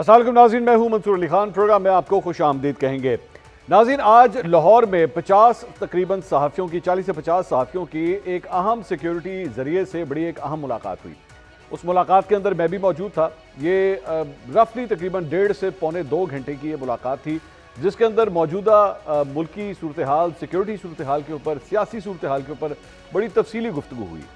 अस्सलामुअलैकुम नाज़रीन, मैं हूं मंसूर अली खान। प्रोग्राम में आपको खुश आमदीद कहेंगे। नाज़रीन, आज लाहौर में 50 तकरीबन सहाफ़ियों की 40 से 50 सहाफ़ियों की एक अहम सिक्योरिटी ज़रिए से बड़ी एक अहम मुलाकात हुई। उस मुलाकात के अंदर मैं भी मौजूद था। ये रफली तकरीबन 1.5 से पौने 2 घंटे की ये मुलाकात थी, जिसके अंदर मौजूदा मुल्की सूरत हाल, सिक्योरिटी सूरत हाल के ऊपर, सियासी सूरत हाल के ऊपर बड़ी तफसीली गुफ्तगू हुई।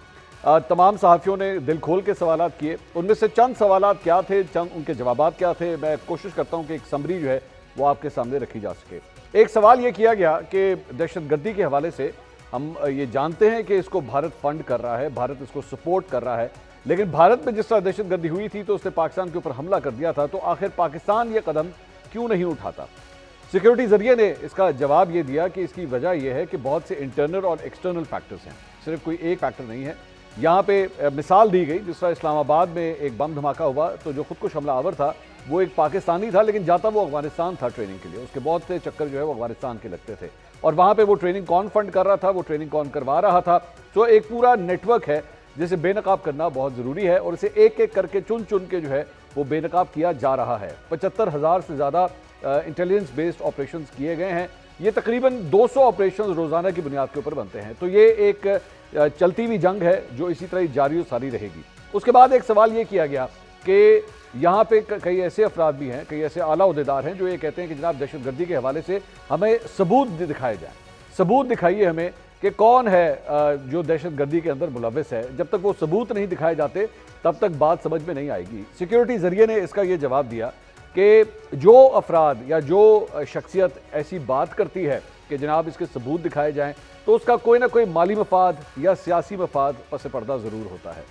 तमाम सहाफ़ियों ने दिल खोल के सवालात किए। उनमें से चंद सवालात क्या थे, चंद उनके जवाबात क्या थे, मैं कोशिश करता हूँ कि एक समरी जो है वो आपके सामने रखी जा सके। एक सवाल ये किया गया कि दहशतगर्दी के हवाले से हम ये जानते हैं कि इसको भारत फंड कर रहा है, भारत इसको सपोर्ट कर रहा है, लेकिन भारत में जिस तरह दहशतगर्दी हुई थी तो उसने पाकिस्तान के ऊपर हमला कर दिया था, तो आखिर पाकिस्तान ये कदम क्यों नहीं उठाता। सिक्योरिटी जरिए ने इसका जवाब ये दिया कि इसकी वजह यह है कि बहुत से इंटरनल और एक्सटर्नल फैक्टर्स हैं, सिर्फ कोई एक फैक्टर नहीं है। यहाँ पे मिसाल दी गई, जिस तरह इस्लामाबाद में एक बम धमाका हुआ तो जो खुदकुश हमलावर था वो एक पाकिस्तानी था, लेकिन जाता वो अफगानिस्तान था ट्रेनिंग के लिए। उसके बहुत से चक्कर जो है वो अफगानिस्तान के लगते थे, और वहाँ पे वो ट्रेनिंग कौन फंड कर रहा था, वो ट्रेनिंग कौन करवा रहा था। तो एक पूरा नेटवर्क है जिसे बेनकाब करना बहुत ज़रूरी है, और इसे एक एक करके चुन चुन के जो है वो बेनकाब किया जा रहा है। 75,000 से ज़्यादा इंटेलिजेंस बेस्ड ऑपरेशंस किए गए हैं। ये तकरीबन 200 ऑपरेशंस रोज़ाना की बुनियाद के ऊपर बनते हैं। तो ये एक चलती हुई जंग है जो इसी तरह जारी और सारी रहेगी। उसके बाद एक सवाल ये किया गया कि यहाँ पे कई ऐसे अफराद भी हैं, कई ऐसे आला ओहदेदार हैं जो ये कहते हैं कि जनाब दहशतगर्दी के हवाले से हमें सबूत दिखाए जाएँ, सबूत दिखाइए हमें कि कौन है जो दहशतगर्दी के अंदर मुलव्वस है। जब तक वो सबूत नहीं दिखाए जाते तब तक बात समझ में नहीं आएगी। सिक्योरिटी जरिए ने इसका ये जवाब दिया कि जो अफराद या जो शख्सियत ऐसी बात करती है कि जनाब इसके सबूत दिखाए जाएं, तो उसका कोई ना कोई माली मफाद या सियासी मफाद पस पर्दा ज़रूर होता है।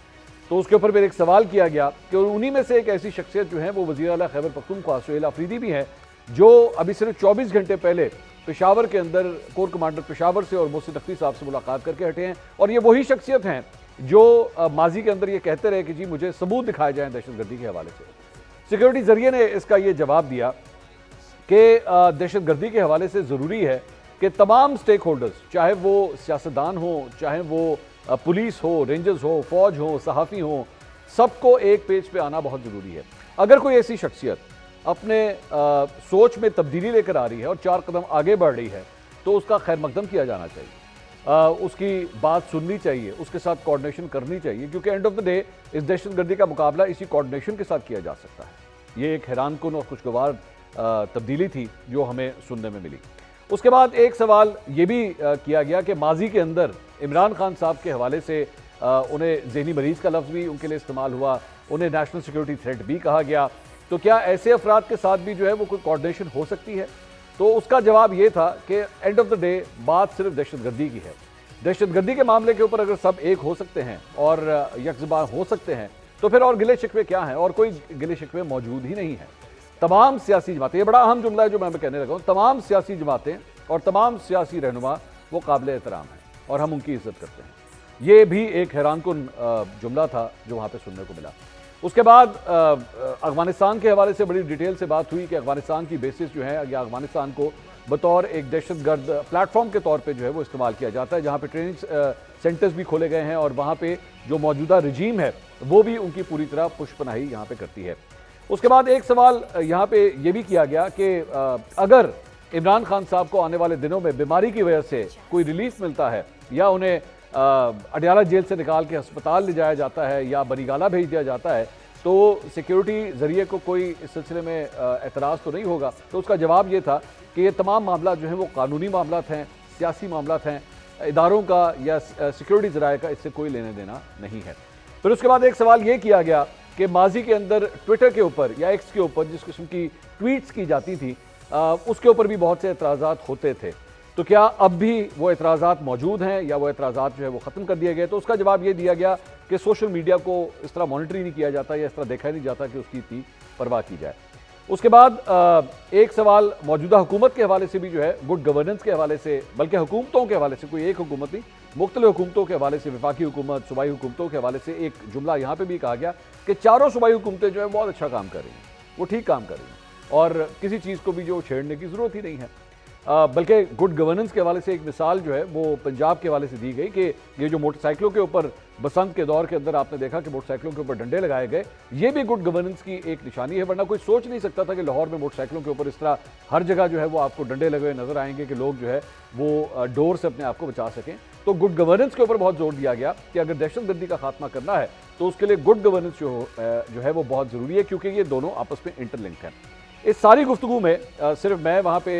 तो उसके ऊपर फिर एक सवाल किया गया कि उन्हीं में से एक ऐसी शख्सियत जो है वो वज़ीर आला खैबर पख्तूनख्वा सुहेल आफरीदी भी हैं, जो अभी सिर्फ 24 घंटे पहले पेशावर के अंदर कोर कमांडर पेशावर से और मोहसिन नकवी साहब से मुलाकात करके हटे हैं। और ये वही शख्सियत हैं जो माजी के अंदर ये कहते रहे कि जी मुझे सबूत दिखाए जाएँ दहशतगर्दी के हवाले से। सिक्योरिटी जरिए ने इसका ये जवाब दिया कि दहशतगर्दी के हवाले से ज़रूरी है कि तमाम स्टेक होल्डर्स, चाहे वो सियासतदान हो, चाहे वो पुलिस हो, रेंजर्स हो, फौज हो, सहाफ़ी हो, सबको एक पेज पे आना बहुत ज़रूरी है। अगर कोई ऐसी शख्सियत अपने सोच में तब्दीली लेकर आ रही है और 4 कदम आगे बढ़ रही है तो उसका खैर मकदम किया जाना चाहिए, उसकी बात सुननी चाहिए, उसके साथ कोऑर्डिनेशन करनी चाहिए, क्योंकि एंड ऑफ द डे इस दहशतगर्दी का मुकाबला इसी कोऑर्डिनेशन के साथ किया जा सकता है। ये एक हैरानकुन और खुशगवार तब्दीली थी जो हमें सुनने में मिली। उसके बाद एक सवाल ये भी किया गया कि माजी के अंदर इमरान खान साहब के हवाले से उन्हें ज़हनी मरीज़ का लफ्ज़ भी उनके लिए इस्तेमाल हुआ, उन्हें नेशनल सिक्योरिटी थ्रेट भी कहा गया। तो क्या ऐसे अफराद के साथ भी जो है वो कोई कोऑर्डिनेशन हो सकती है? तो उसका जवाब ये था कि एंड ऑफ द डे बात सिर्फ दहशतगर्दी की है। दहशतगर्दी के मामले के ऊपर अगर सब एक हो सकते हैं और यकजुबान हो सकते हैं तो फिर और गिले शिकवे क्या हैं? और कोई गिले शिकवे मौजूद ही नहीं है। तमाम सियासी जमातें, ये बड़ा अहम जुमला है जो मैं कहने लगा हूँ, तमाम सियासी जमातें और तमाम सियासी रहनुमा वो काबिल एहतराम हैं और हम उनकी इज्जत करते हैं। ये भी एक हैरानकुन जुमला था जो वहाँ पे सुनने को मिला। उसके बाद अफगानिस्तान के हवाले से बड़ी डिटेल से बात हुई कि अफगानिस्तान की बेसिस जो है या अफगानिस्तान को बतौर एक दहशतगर्द प्लेटफॉर्म के तौर पे जो है वो इस्तेमाल किया जाता है, जहाँ पे ट्रेनिंग सेंटर्स भी खोले गए हैं और वहाँ पे जो मौजूदा रजीम है वो भी उनकी पूरी तरह पुष्पनाही यहाँ पे करती है। उसके बाद एक सवाल यहाँ पे ये भी किया गया कि अगर इमरान खान साहब को आने वाले दिनों में बीमारी की वजह से कोई रिलीफ मिलता है या उन्हें अडयाला जेल से निकाल के अस्पताल ले जाया जाता है या बरीगाला भेज दिया जाता है, तो सिक्योरिटी ज़रिए को कोई इस सिलसिले में एतराज़ तो नहीं होगा। तो उसका जवाब ये था कि ये तमाम मामला जो हैं वो कानूनी मामला हैं, सियासी मामला हैं, इदारों का या सिक्योरिटी ज़राए का इससे कोई लेने देना नहीं है। फिर उसके बाद एक सवाल ये किया गया कि माजी के अंदर ट्विटर के ऊपर या एक्स के ऊपर जिस किस्म की ट्वीट्स की जाती थी उसके ऊपर भी बहुत से एतराज़ात होते थे, तो क्या अब भी वो एतराज़ात मौजूद हैं या वो एतराज़ात जो है वो ख़त्म कर दिए गए? तो उसका जवाब ये दिया गया कि सोशल मीडिया को इस तरह मॉनिटर ही नहीं किया जाता या इस तरह देखा ही नहीं जाता कि उसकी इतनी परवाह की जाए। उसके बाद एक सवाल मौजूदा हुकूमत के हवाले से भी जो है, गुड गवर्नेंस के हवाले से, बल्कि हुकूमतों के हवाले से, कोई एक हुकूमत नहीं, मुख्तलिफ हुकूमतों के हवाले से, वफाकी हुकूमत, सूबाई हुकूमतों के हवाले से एक जुमला यहाँ पे भी कहा गया कि चारों सूबाई हुकूमतें जो है बहुत अच्छा काम कर रही हैं, वो ठीक काम कर रही हैं और किसी चीज़ को भी जो छेड़ने की ज़रूरत ही नहीं है। बल्कि गुड गवर्नेंस के हवाले से एक मिसाल जो है वो पंजाब के हवाले से दी गई कि ये जो मोटरसाइकिलों के ऊपर बसंत के दौर के अंदर आपने देखा कि मोटरसाइकिलों के ऊपर डंडे लगाए गए, ये भी गुड गवर्नेंस की एक निशानी है। वरना कोई सोच नहीं सकता था कि लाहौर में मोटरसाइकिलों के ऊपर इस तरह हर जगह जो है वो आपको डंडे लगे हुए नजर आएंगे कि लोग जो है वो डोर से अपने आप को बचा सकें। तो गुड गवर्नेंस के ऊपर बहुत जोर दिया गया कि अगर दहशतगर्दी का खात्मा करना है तो उसके लिए गुड गवर्नेंस जो है वो बहुत ज़रूरी है, क्योंकि ये दोनों आपस में इंटरलिंक्ड हैं। इस सारी गुफ्तगू में सिर्फ मैं वहाँ पे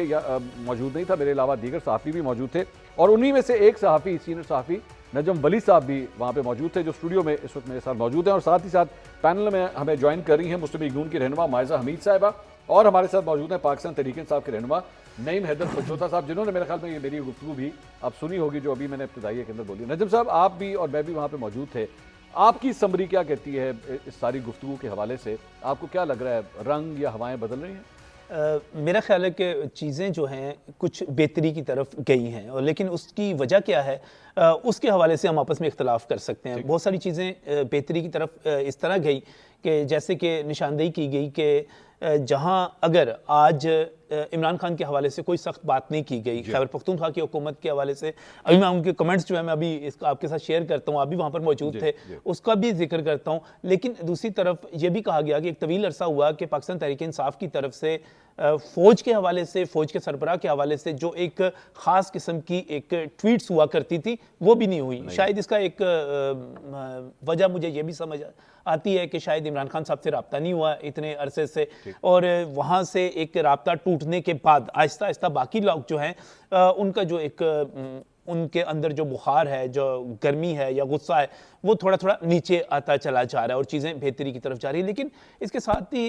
मौजूद नहीं था, मेरे अलावा दीगर सहाफ़ी भी मौजूद थे, और उन्हीं में से एक सहाफ़ी, सीनियर सहाफ़ी नजम वली साहब भी वहाँ पे मौजूद थे, जो स्टूडियो में इस वक्त मेरे साथ मौजूद हैं। और साथ ही साथ पैनल में हमें ज्वाइन कर रही हैं मुस्लिम लीग नून की रहनुमा मायजा हमीद साहिबा, और हमारे साथ मौजूद हैं पाकिस्तान तहरीक इंसाफ के रहनुमा नईम हैदर पचौता साहब, जिन्होंने मेरे ख्याल में ये मेरी गुफ्तगू भी आप सुनी होगी जो अभी मैंने इब्तिदाई के अंदर बोली। नजम साहब, आप भी और मैं भी वहाँ पर मौजूद थे, आपकी समरी क्या कहती है इस सारी गुफ्तगू के हवाले से? आपको क्या लग रहा है, रंग या हवाएं बदल रही हैं? मेरा ख्याल है कि चीज़ें जो हैं कुछ बेहतरी की तरफ गई हैं, और लेकिन उसकी वजह क्या है उसके हवाले से हम आपस में इख्तलाफ कर सकते हैं। बहुत सारी चीज़ें बेहतरी की तरफ इस तरह गई कि जैसे कि निशानदेही की गई कि जहां अगर आज इमरान खान के हवाले से कोई सख्त बात नहीं की गई, खैबर पख्तूनख्वा की हुकूमत के हवाले से, अभी मैं उनके कमेंट्स जो है मैं अभी इसको आपके साथ शेयर करता हूँ, आप भी वहाँ पर मौजूद थे, उसका भी जिक्र करता हूँ। लेकिन दूसरी तरफ ये भी कहा गया कि एक तवील अरसा हुआ कि पाकिस्तान तहरीक इंसाफ की तरफ से फ़ौज के हवाले से, फ़ौज के सरबराह के हवाले से जो एक ख़ास किस्म की एक ट्वीट्स हुआ करती थी वो भी नहीं हुई। शायद इसका एक वजह मुझे ये भी समझ आती है कि शायद इमरान खान साहब से रब्ता नहीं हुआ इतने अरसे से, और वहाँ से एक रब्ता टूटने के बाद आहिस्ता आहिस्ता बाकी लोग जो हैं उनका जो एक उनके अंदर जो बुखार है, जो गर्मी है या गुस्सा है, वो थोड़ा थोड़ा नीचे आता चला जा रहा है और चीज़ें बेहतरी की तरफ जा रही है। लेकिन इसके साथ ही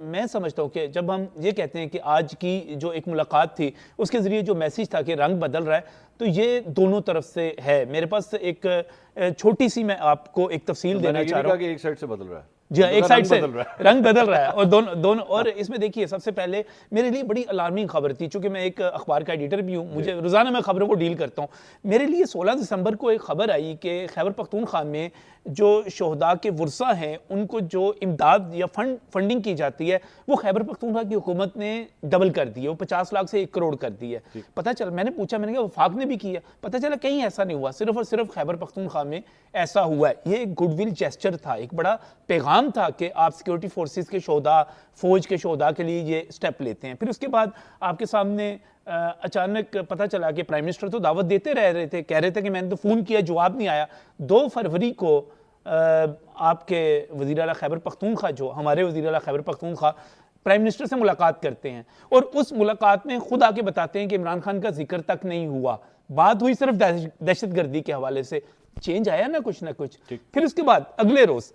मैं समझता हूँ कि जब हम ये कहते हैं कि आज की जो एक मुलाकात थी उसके ज़रिए जो मैसेज था कि रंग बदल रहा है, तो ये दोनों तरफ से है। मेरे पास एक छोटी सी मैं आपको एक तफसील देना चाह रहा हूँ। एक साइड से बदल रहा है जी, एक साइड से रंग बदल रहा है, और दोनों और इसमें देखिए, सबसे पहले मेरे लिए बड़ी अलार्मिंग खबर थी, चूंकि मैं एक अखबार का एडिटर भी हूँ, मुझे रोजाना मैं खबरों को डील करता हूँ। मेरे लिए 16 दिसंबर को एक खबर आई कि खैबर पख्तूनख्वा में जो शोहदा के वर्सा हैं उनको जो इमदाद या फंडिंग की जाती है वो खैबर पख्तूनख्वा की हुकूमत ने डबल कर दी है, वो 50 लाख से 1 करोड़ कर दी है। पता चला, मैंने पूछा, मैंने कहा वफाक ने भी किया, पता चला कहीं ऐसा नहीं हुआ, सिर्फ और सिर्फ खैबर पख्तूनख्वा में ऐसा हुआ है। ये एक गुडविल जेस्चर था, एक बड़ा पैगाम था कि आप सिक्योरिटी फोर्सेस के शोहदा, फौज के शोहदा के लिए ये स्टेप लेते हैं। फिर उसके बाद आपके सामने अचानक पता चला कि प्राइम मिनिस्टर तो दावत देते रहे थे, कह रहे थे कि मैंने तो फ़ोन किया, जवाब नहीं आया। 2 फरवरी को आपके वज़ीर आला खैबर पख्तूनख्वा, जो हमारे वज़ीर आला खैबर पख्तूनख्वा प्राइम मिनिस्टर से मुलाकात करते हैं, और उस मुलाकात में खुद आके बताते हैं कि इमरान खान का जिक्र तक नहीं हुआ, बात हुई सिर्फ दहशतगर्दी के हवाले से। चेंज आया ना कुछ। फिर उसके बाद अगले रोज़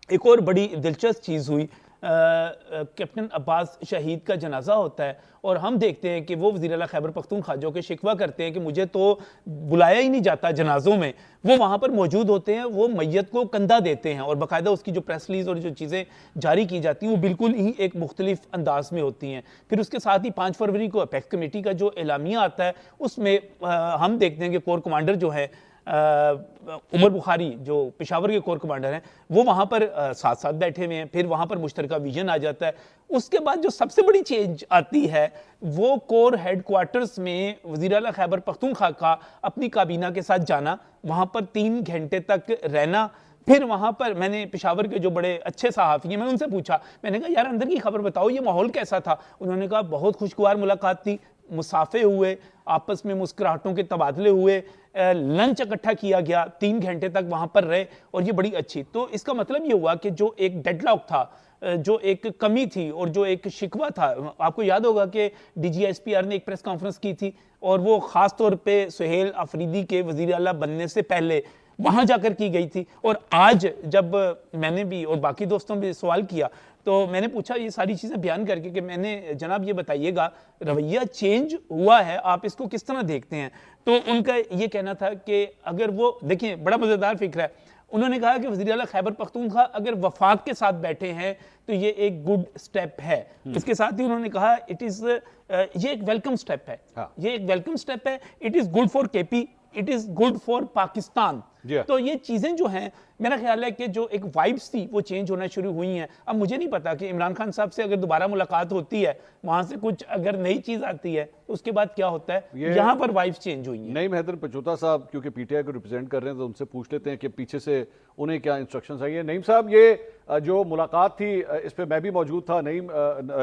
एक और बड़ी दिलचस्प चीज़ हुई, कैप्टन अब्बास शहीद का जनाजा होता है, और हम देखते हैं कि वो वज़ीर आला खैबर पख्तूनख्वा जो कि शिकवा करते हैं कि मुझे तो बुलाया ही नहीं जाता जनाजों में, वो वहाँ पर मौजूद होते हैं, वो मैयत को कंधा देते हैं, और बाकायदा उसकी जो प्रेस रिलीज और जो चीज़ें जारी की जाती हैं वो बिल्कुल ही एक मुख्तलिफ अंदाज में होती हैं। फिर उसके साथ ही 5 फरवरी को अपेक्स कमेटी का जो एलामिया आता है उसमें हम देखते हैं कि कोर कमांडर जो है उमर बुखारी, जो पेशावर के कोर कमांडर हैं, वो वहाँ पर साथ साथ बैठे हुए हैं। फिर वहाँ पर मुश्तरका विजन आ जाता है। उसके बाद जो सबसे बड़ी चेंज आती है वो कोर हेडक्वार्टर्स में वज़ीर आला खैबर पख्तूनख्वा का अपनी काबीना के साथ जाना, वहाँ पर 3 घंटे तक रहना। फिर वहाँ पर मैंने पेशावर के जो बड़े अच्छे सहाफ़ी हैं, मैंने उनसे पूछा, मैंने कहा यार अंदर की खबर बताओ, ये माहौल कैसा था? उन्होंने कहा बहुत खुशगवार मुलाकात थी, मुसाफे हुए, आपस में मुस्कुराहटों के तबादले हुए, लंच इकट्ठा किया गया, 3 घंटे तक वहाँ पर रहे, और ये बड़ी अच्छी। तो इसका मतलब ये हुआ कि जो एक डेडलॉक था, जो एक कमी थी और जो एक शिकवा था, आपको याद होगा कि DGSPR ने एक प्रेस कॉन्फ्रेंस की थी, और वो ख़ास तौर पे सुहेल अफरीदी के वज़ीर आला बनने से पहले वहाँ जाकर की गई थी। और आज जब मैंने भी और बाकी दोस्तों ने सवाल किया तो मैंने पूछा ये सारी चीज़ें बयान करके कि मैंने, जनाब ये बताइएगा रवैया चेंज हुआ है, आप इसको किस तरह देखते हैं? तो उनका ये कहना था कि अगर वो, देखिए बड़ा मज़ेदार फिक्र है, उन्होंने कहा कि वज़ीर आला खैबर पख्तूनख्वा अगर वफाक के साथ बैठे हैं तो ये एक गुड स्टेप है। इसके साथ ही उन्होंने कहा ये एक वेलकम स्टेप है, ये एक वेलकम स्टेप है, it is good for KP, it is good for Pakistan. तो ये चीज़ें जो हैं मेरा ख्याल है कि जो एक वाइब्स थी वो चेंज होना शुरू हुई हैं। अब मुझे नहीं पता कि इमरान खान साहब से अगर दोबारा मुलाकात होती है, वहां से कुछ अगर नई चीज आती है तो उसके बाद क्या होता है, यहाँ पर वाइब्स चेंज हुई हैं। नईम हैदर पचौता साहब क्योंकि पीटीआई को रिप्रेजेंट कर रहे हैं तो उनसे पूछ लेते हैं कि पीछे से उन्हें क्या इंस्ट्रक्शंस आई है। नईम साहब, ये जो मुलाकात थी इस पे मैं भी मौजूद था, नईम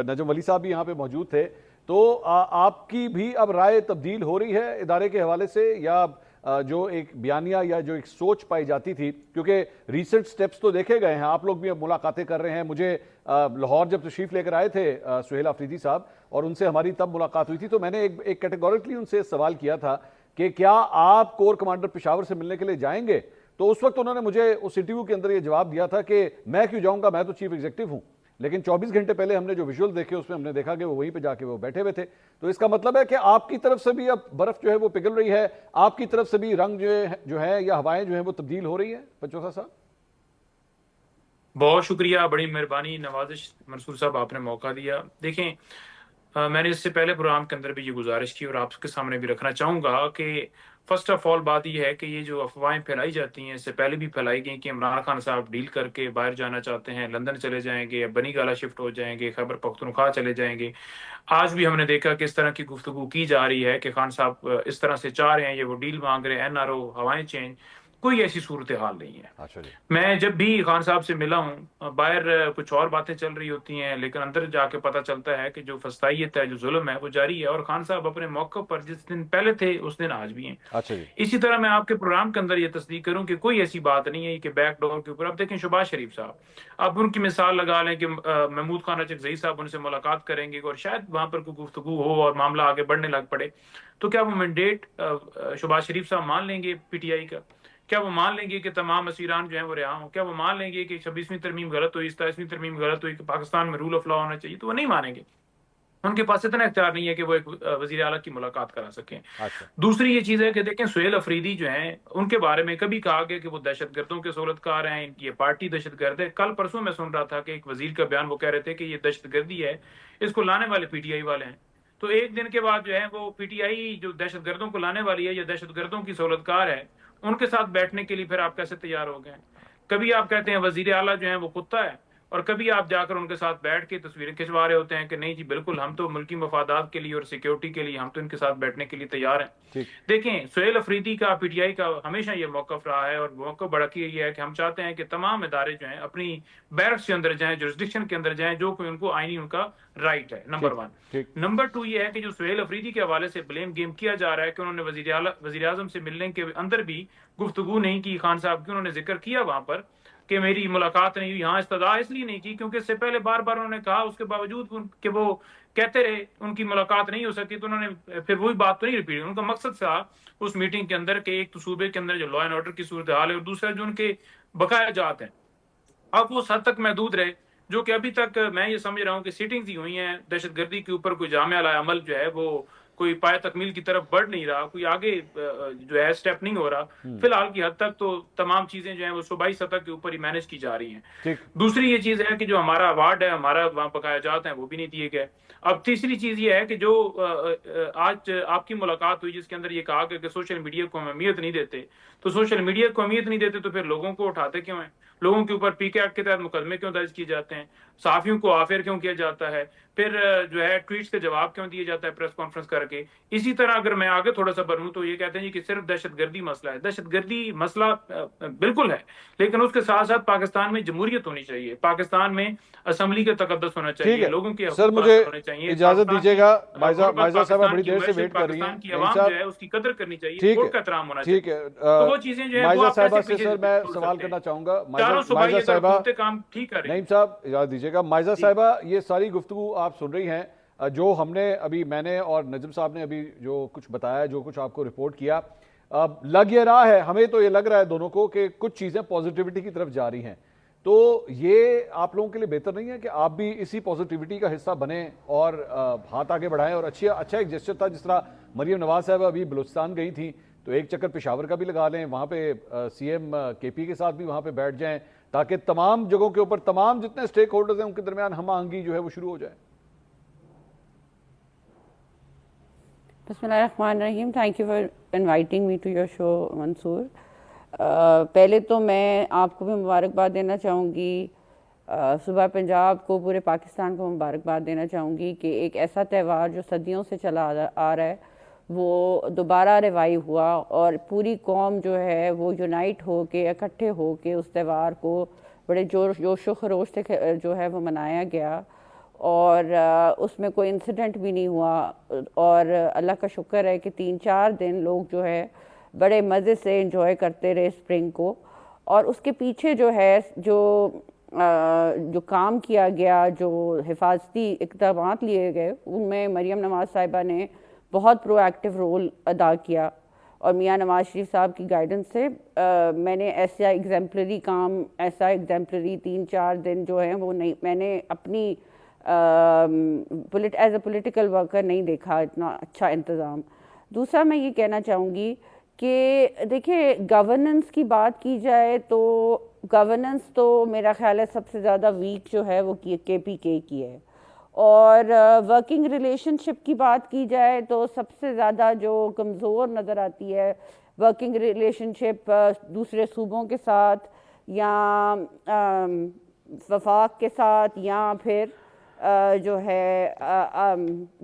नजम वली साहब भी यहाँ पे मौजूद थे, तो आपकी भी अब राय तब्दील हो रही है इदारे के हवाले से, या जो एक बयानिया या जो एक सोच पाई जाती थी, क्योंकि रीसेंट स्टेप्स तो देखे गए हैं, आप लोग भी अब मुलाकातें कर रहे हैं। मुझे लाहौर जब तशरीफ लेकर आए थे सुहेल अफरीदी साहब और उनसे हमारी तब मुलाकात हुई थी, तो मैंने एक कैटेगोरिकली उनसे सवाल किया था कि क्या आप कोर कमांडर पेशावर से मिलने के लिए जाएंगे, तो उस वक्त उन्होंने मुझे उस इंटरव्यू के अंदर ये जवाब दिया था कि मैं क्यों जाऊंगा, मैं तो चीफ एग्जीक्यूटिव हूं। लेकिन 24 घंटे पहले हमने जो विजुअल देखे उसमें हमने देखा कि वो वहीं पे जाके वो बैठे हुए थे। तो इसका मतलब है कि आपकी तरफ से भी अब बर्फ जो है वो पिघल रही है, आपकी तरफ से भी रंग जो है या हवाएं जो है वो तब्दील हो रही है। पचौसा साहब, बहुत शुक्रिया, बड़ी मेहरबानी नवाजिश मंसूर साहब, आपने मौका दिया। देखें, मैंने इससे पहले प्रोग्राम के अंदर भी ये गुजारिश की और आपके सामने भी रखना चाहूंगा कि फर्स्ट ऑफ ऑल बात यह है कि ये जो अफवाहें फैलाई जाती हैं, इससे पहले भी फैलाई गई कि इमरान खान साहब डील करके बाहर जाना चाहते हैं, लंदन चले जाएंगे, बनी गाला शिफ्ट हो जाएंगे, खैबर पख्तूनख्वा चले जाएंगे। आज भी हमने देखा कि इस तरह की गुफ्तगू की जा रही है कि खान साहब इस तरह से चाह रहे हैं, ये वो डील मांग रहे हैं, एनआरओ, हवाएं चेंज। कोई ऐसी सूरत हाल नहीं है। अच्छा जी। मैं जब भी खान साहब से मिला हूँ, बाहर कुछ और बातें चल रही होती हैं, लेकिन अंदर जाके पता चलता है कि जो फस्तायत है, जो जुल्म है, वो जारी है। और खान साहब अपने मौके पर जिस दिन पहले थे उस दिन आज भी हैं। अच्छा जी। इसी तरह मैं आपके प्रोग्राम के अंदर ये तस्दीक करूं कि कोई ऐसी बात नहीं है कि बैक डोर के ऊपर। अब देखें शहबाज शरीफ साहब, आप उनकी मिसाल लगा लें कि महमूद खान अचकजई साहब उनसे मुलाकात करेंगे और शायद वहां पर कोई गुफ्तगू हो और मामला आगे बढ़ने लग पड़े, तो क्या वो मैंडेट शहबाज शरीफ साहब मान लेंगे पीटीआई का? क्या वो मान लेंगे कि तमाम असीरान जो है वो रिहा हों? क्या वो मान लेंगे कि 26वीं तरमीम गलत हुई, 27वीं तरमीम गलत हुई, कि पाकिस्तान में रूल ऑफ लॉ होना चाहिए? तो वो नहीं मानेंगे। उनके पास इतना इख्तियार नहीं है कि वो एक वजीर आला की मुलाकात करा सकें। अच्छा। दूसरी ये चीज है कि देखें, सुहेल अफरीदी जो हैं उनके बारे में कभी कहा गया कि वो दहशतगर्दों के सहूलतकार हैं, इनकी ये पार्टी दहशतगर्द है। कल परसों मैं सुन रहा था कि एक वजीर का बयान, वो कह रहे थे कि ये दहशतगर्दी है, इसको लाने वाले पीटीआई वाले हैं। तो एक दिन के बाद जो है वो पीटीआई जो दहशतगर्दों को लाने वाली है या दहशतगर्दों की सहूलतकार है, उनके साथ बैठने के लिए फिर आप कैसे तैयार हो गए? कभी आप कहते हैं वजीर आला जो है वो कुत्ता है, और कभी आप जाकर उनके साथ बैठ के तस्वीरें खिंचवा रहे होते हैं कि नहीं जी बिल्कुल, हम तो मुल्की मफादात के लिए और सिक्योरिटी के लिए हम तो इनके साथ बैठने के लिए तैयार हैं। देखें, सुहेल अफरीदी का पीटीआई का हमेशा ये मौकफ रहा है, और मौकफ बढ़ा ये है कि हम चाहते हैं कि तमाम इदारे जो हैं अपनी बैरक्स के अंदर जाएं, जुरिस्डिक्शन के अंदर जाएं, जो कोई उनको आईनी उनका राइट है। नंबर 1। नंबर 2 ये है कि जो सुहेल अफरीदी के हवाले से ब्लेम गेम किया जा रहा है कि उन्होंने वजीर आजम से मिलने के अंदर भी गुफ्तगू नहीं की खान साहब की, उन्होंने जिक्र किया वहां पर कि मेरी मुलाकात नहीं हुई। हाँ, इस्तदा इसलिए नहीं की क्योंकि इससे पहले बार बार उन्होंने कहा, उसके बावजूद कि वो कहते रहे उनकी मुलाकात नहीं हो सकी, तो उन्होंने फिर वही बात तो नहीं रिपीट। उनका मकसद था उस मीटिंग के अंदर कि एक तो सूबे के अंदर जो लॉ एंड ऑर्डर की सूरत हाल है, और दूसरा जो उनके बकाया जात हैं, अब वो हद तक महदूद रहे, जो कि अभी तक मैं ये समझ रहा हूँ कि सीटिंग्स ही हुई हैं। दहशतगर्दी के ऊपर कोई जामिया अमल जो है वो कोई पाया तकमील की तरफ बढ़ नहीं रहा, कोई आगे जो है स्टेप नहीं हो रहा। फिलहाल की हद तक तो तमाम चीजें जो है वो सूबाई सतह के ऊपर ही मैनेज की जा रही हैं। दूसरी ये चीज है कि जो हमारा अवार्ड है, हमारा वहाँ बकाया जात है, वो भी नहीं दिए गए। अब तीसरी चीज ये है कि जो आज आपकी मुलाकात हुई जिसके अंदर ये कहा कि सोशल मीडिया को हम अहमियत नहीं देते, तो सोशल मीडिया को अहमियत नहीं देते तो फिर लोगों को उठाते क्यों हैं? लोगों के ऊपर पीके एक्ट के तहत मुकदमे क्यों दर्ज किए जाते हैं? सहाफियों को आफेयर क्यों किया जाता है? फिर जो है ट्वीट्स के जवाब क्यों दिए जाता है प्रेस कॉन्फ्रेंस करके? इसी तरह अगर मैं आगे थोड़ा सा बढ़ूं तो ये कहते हैं कि सिर्फ दहशतगर्दी मसला है। दहशतगर्दी मसला बिल्कुल है, लेकिन उसके साथ साथ पाकिस्तान में जमहूरियत होनी चाहिए, पाकिस्तान में असम्बली का तकद्दुस होना चाहिए, लोगों के सर मुझे होने चाहिए। इजाजत दीजिएगा, माइजा साहब बड़ी देर से वेट कर रही हैं। पाकिस्तान की आवाम जो है उसकी कदर करनी चाहिए, कोर्ट का एहतराम होना चाहिए। ठीक है, तो वो चीजें जो है माइजा साहबा से सर मैं सवाल करना चाहूंगा। माइजा साहबा, काम ठीक कर रही नईम साहब इजाजत दीजिएगा। माइजा साहबा, ये सारी गुफ्तगू आप सुन रही हैं, जो हमने अभी, मैंने और नजम साहब ने अभी जो कुछ बताया, जो कुछ आपको रिपोर्ट किया, लग ये रहा है, हमें तो ये लग रहा है दोनों को कि कुछ चीजें पॉजिटिविटी की तरफ जा रही हैं। तो ये आप लोगों के लिए बेहतर नहीं है कि आप भी इसी पॉजिटिविटी का हिस्सा बने और हाथ आगे बढ़ाएं? और अच्छा एक जेस्चर था, जिस तरह मरियम नवाज साहब अभी बलूचिस्तान गई थी, तो एक चक्कर पेशावर का भी लगा लें, वहाँ पे सीएम केपी के साथ भी वहाँ पे बैठ जाएं, ताकि तमाम जगहों के ऊपर तमाम जितने स्टेक होल्डर्स हैं उनके दरमियान हम आहंगी जो है वो शुरू हो जाए। बिस्मिल्लाहिर्रहमानिर्रहीम, thank you for inviting me to your show Mansoor. पहले तो मैं आपको भी मुबारकबाद देना चाहूँगी, सुबह पंजाब को, पूरे पाकिस्तान को मुबारकबाद देना चाहूँगी कि एक ऐसा त्यौहार जो सदियों से चला आ रहा है वो दोबारा रिवाइव हुआ और पूरी कौम जो है वो यूनाइट हो के, इकट्ठे हो के उस त्यौहार को बड़े जोशो खरोश से जो है वो मनाया गया और उसमें कोई इंसिडेंट भी नहीं हुआ। और अल्लाह का शुक्र है कि 3-4 दिन लोग जो है बड़े मज़े से एंजॉय करते रहे स्प्रिंग को। और उसके पीछे जो है जो काम किया गया, जो हिफाजती इक़दाम लिए गए, उनमें मरियम नवाज़ साहिबा ने बहुत प्रोएक्टिव रोल अदा किया और मियां नवाज शरीफ साहब की गाइडेंस से मैंने ऐसा एग्जाम्पलरी 3-4 दिन जो है वो नहीं, मैंने अपनी एज अ पॉलिटिकल वर्कर नहीं देखा इतना अच्छा इंतज़ाम। दूसरा मैं ये कहना चाहूँगी कि देखिए, गवर्नेंस की बात की जाए तो गवर्नेंस तो मेरा ख्याल है सबसे ज़्यादा वीक जो है वो KPK की है। और वर्किंग रिलेशनशिप की बात की जाए तो सबसे ज़्यादा जो कमज़ोर नज़र आती है वर्किंग रिलेशनशिप दूसरे सूबों के साथ या वफाक के साथ या फिर जो है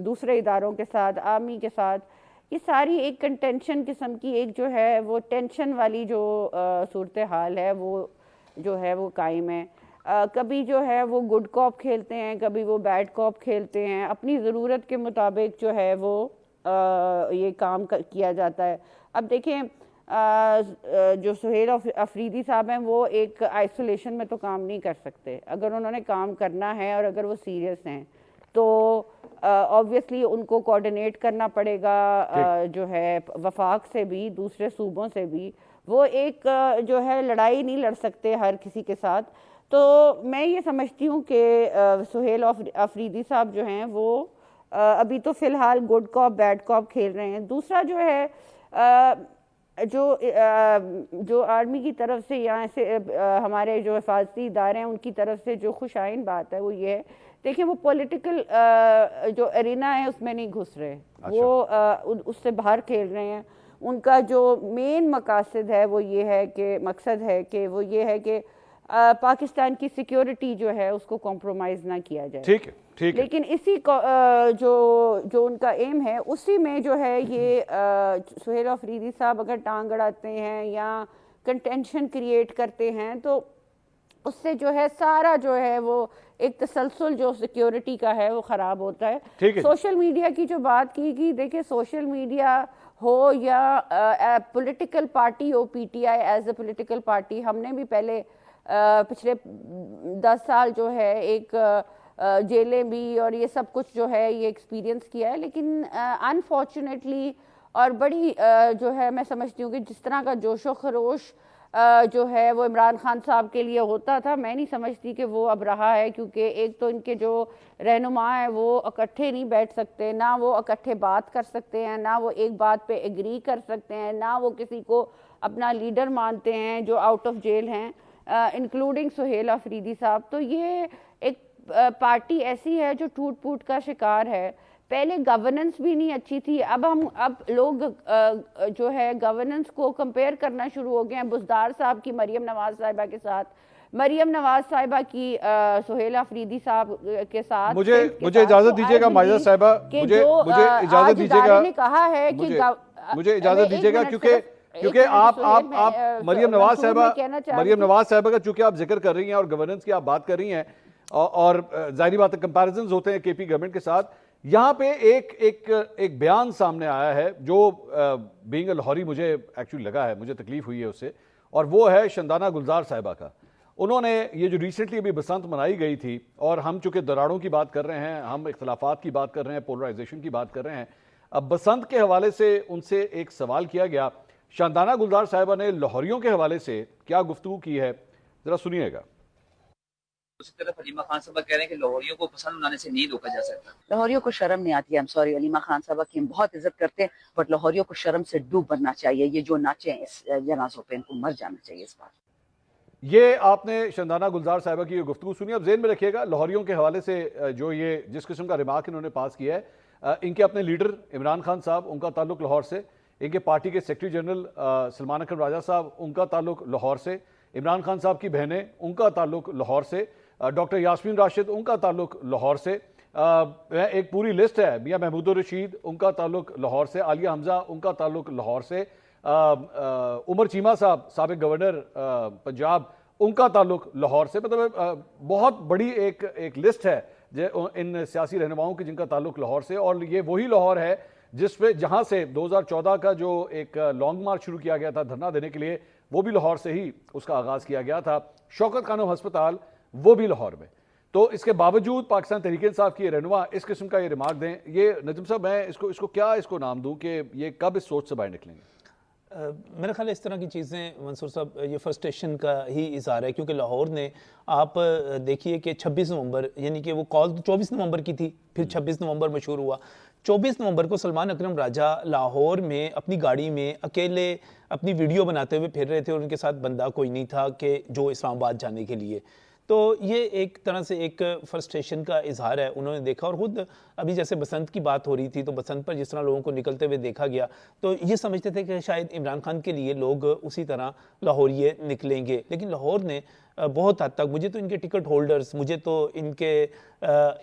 दूसरे इदारों के साथ, आर्मी के साथ, ये सारी एक कंटेंशन किस्म की एक जो है वो टेंशन वाली जो सूरत हाल है वो जो है वो कायम है। कभी जो है वो गुड कॉप खेलते हैं, कभी वो बैड कॉप खेलते हैं, अपनी ज़रूरत के मुताबिक जो है वो ये काम किया जाता है। अब देखें, जो सुहेल अफरीदी साहब हैं वो एक आइसोलेशन में तो काम नहीं कर सकते। अगर उन्होंने काम करना है और अगर वो सीरियस हैं तो ऑब्वियसली उनको कोऑर्डिनेट करना पड़ेगा जो है वफाक से भी, दूसरे सूबों से भी। वो एक जो है लड़ाई नहीं लड़ सकते हर किसी के साथ। तो मैं ये समझती हूँ कि सुहेल अफरीदी साहब जो हैं वो अभी तो फ़िलहाल गुड कॉप बैड कॉप खेल रहे हैं। दूसरा जो है जो आर्मी की तरफ से या ऐसे हमारे जो हिफाजती इदारे हैं उनकी तरफ से जो खुशाइन बात है वो ये है, देखिए वो पॉलिटिकल जो एरिना है उसमें नहीं घुस रहे। अच्छा। वो उससे बाहर खेल रहे हैं। उनका जो मेन मकासद है वो ये है कि पाकिस्तान की सिक्योरिटी जो है उसको कॉम्प्रोमाइज़ ना किया जाए। ठीक है, ठीक है। लेकिन इसी जो उनका एम है उसी में जो है ये सुहेल अफरीदी साहब अगर टांग अड़ाते हैं या कंटेंशन क्रिएट करते हैं तो उससे जो है सारा जो है वो एक तसलसल जो सिक्योरिटी का है वो ख़राब होता है। सोशल मीडिया की जो बात की देखिए, सोशल मीडिया हो या पॉलिटिकल पार्टी हो, PTI as a political party, हमने भी पहले पिछले 10 साल जो है एक जेलें भी और ये सब कुछ जो है ये एक्सपीरियंस किया है। लेकिन अनफॉर्चुनेटली और बड़ी जो है मैं समझती हूँ कि जिस तरह का जोशो खरोश जो है वो इमरान खान साहब के लिए होता था, मैं नहीं समझती कि वो अब रहा है। क्योंकि एक तो इनके जो रहनुमा है वो इकट्ठे नहीं बैठ सकते, ना वो इकट्ठे बात कर सकते हैं, ना वो एक बात पे एग्री कर सकते हैं, ना वो किसी को अपना लीडर मानते हैं जो आउट ऑफ जेल हैं, इंक्लूडिंग सुहेल अफरीदी साहब। तो ये एक पार्टी ऐसी है जो टूट फूट का शिकार है। पहले गवर्नेंस भी नहीं अच्छी थी, अब लोग जो है गवर्नेंस को कंपेयर करना शुरू हो गए हैं बुज़दार साहब की मरियम नवाज साहिबा के साथ, मरियम नवाज साहिबा की सुहेल अफरीदी साहब के साथ। मुझे इजाजत दीजिएगा माजिदा साहिबा, मुझे इजाजत दीजिएगा, ने कहा है कि मुझे इजाजत दीजिएगा क्योंकि आप मरियम नवाज साहिबा का चूंकि आप जिक्र कर रही हैं और गवर्नेंस की आप बात कर रही हैं और जाहिर बात है कंपैरिजंस होते हैं KP गवर्नमेंट के साथ। यहाँ पे एक बयान सामने आया है जो बीइंग अ लाहौरी मुझे एक्चुअली लगा है, मुझे तकलीफ हुई है उससे, और वो है शंदाना गुलजार साहिबा का। उन्होंने ये जो रिसेंटली अभी बसंत मनाई गई थी, और हम चूंकि दरारों की बात कर रहे हैं, हम इख्तलाफात की बात कर रहे हैं, पोलराइजेशन की बात कर रहे हैं, अब बसंत के हवाले से उनसे एक सवाल किया गया। शंदाना गुलजार साहिबा ने लाहौरियों के हवाले से क्या गुफ्तगू की है, जरा सुनिएगा। दूसरी तरफ अलीमा खान साहबा कह रहे हैं कि लाहौरियों को पसंद मनाने से नहीं रोका जा सकता। लाहौरियों को शर्म नहीं आती है। सॉरी, अलीमा खान साहबा की हम बहुत इज्जत करते हैं, बट लाहौरियों को शर्म से डूब बनना चाहिए। ये जो नाचे हैं इस जनाजों पे, इनको मर जाना चाहिए इस बार। ये आपने शंदाना गुलजार साहिबा की गुफ्तगू सुनी। अब जेन में रखिएगा, लाहौरियों के हवाले से जो ये जिस किस्म का रिमार्क इन्होंने पास किया है, इनके अपने लीडर इमरान खान साहब, उनका ताल्लुक लाहौर से, इनके पार्टी के सेक्रेटरी जनरल सलमान अकरम राजा साहब, उनका ताल्लुक लाहौर से, इमरान खान साहब की बहनें, उनका ताल्लुक लाहौर से, डॉक्टर यास्मीन राशिद, उनका ताल्लुक लाहौर से, एक पूरी लिस्ट है, मियां महमूदुर रशीद, उनका ताल्लुक लाहौर से, आलिया हमजा, उनका ताल्लुक लाहौर से, उमर चीमा साहब साबिक गवर्नर पंजाब, उनका ताल्लुक लाहौर से। मतलब बहुत बड़ी एक लिस्ट है इन सियासी रहनुमाओं की जिनका ताल्लुक लाहौर से, और ये वही लाहौर है जिसपे जहां से 2014 का जो एक लॉन्ग मार्च शुरू किया गया था धरना देने के लिए, वो भी लाहौर से ही उसका आगाज किया गया था। शौकत खानम अस्पताल वो भी लाहौर में। तो इसके बावजूद पाकिस्तान तहरीक इंसाफ की रहनुमा इस किस्म का ये रिमार्क दें, ये नजम साहब मैं इसको नाम दूं कि ये कब इस सोच से बाहर निकलेंगे? मेरा ख्याल है इस तरह की चीज़ें मंसूर साहब ये फ्रस्ट्रेशन का ही इज़हार है, क्योंकि लाहौर ने आप देखिए कि 26 नवंबर, यानी कि वो कॉल 24 नवंबर की थी, फिर 26 नवंबर मशहूर हुआ। 24 नवंबर को सलमान अकरम राजा लाहौर में अपनी गाड़ी में अकेले अपनी वीडियो बनाते हुए फिर रहे थे और उनके साथ बंदा कोई नहीं था कि जो इस्लामाबाद जाने के लिए। तो ये एक तरह से एक फ्रस्ट्रेशन का इजहार है, उन्होंने देखा। और ख़ुद अभी जैसे बसंत की बात हो रही थी, तो बसंत पर जिस तरह लोगों को निकलते हुए देखा गया, तो ये समझते थे कि शायद इमरान खान के लिए लोग उसी तरह लाहौरिये निकलेंगे। लेकिन लाहौर ने बहुत हद तक, मुझे तो इनके टिकट होल्डर्स, मुझे तो इनके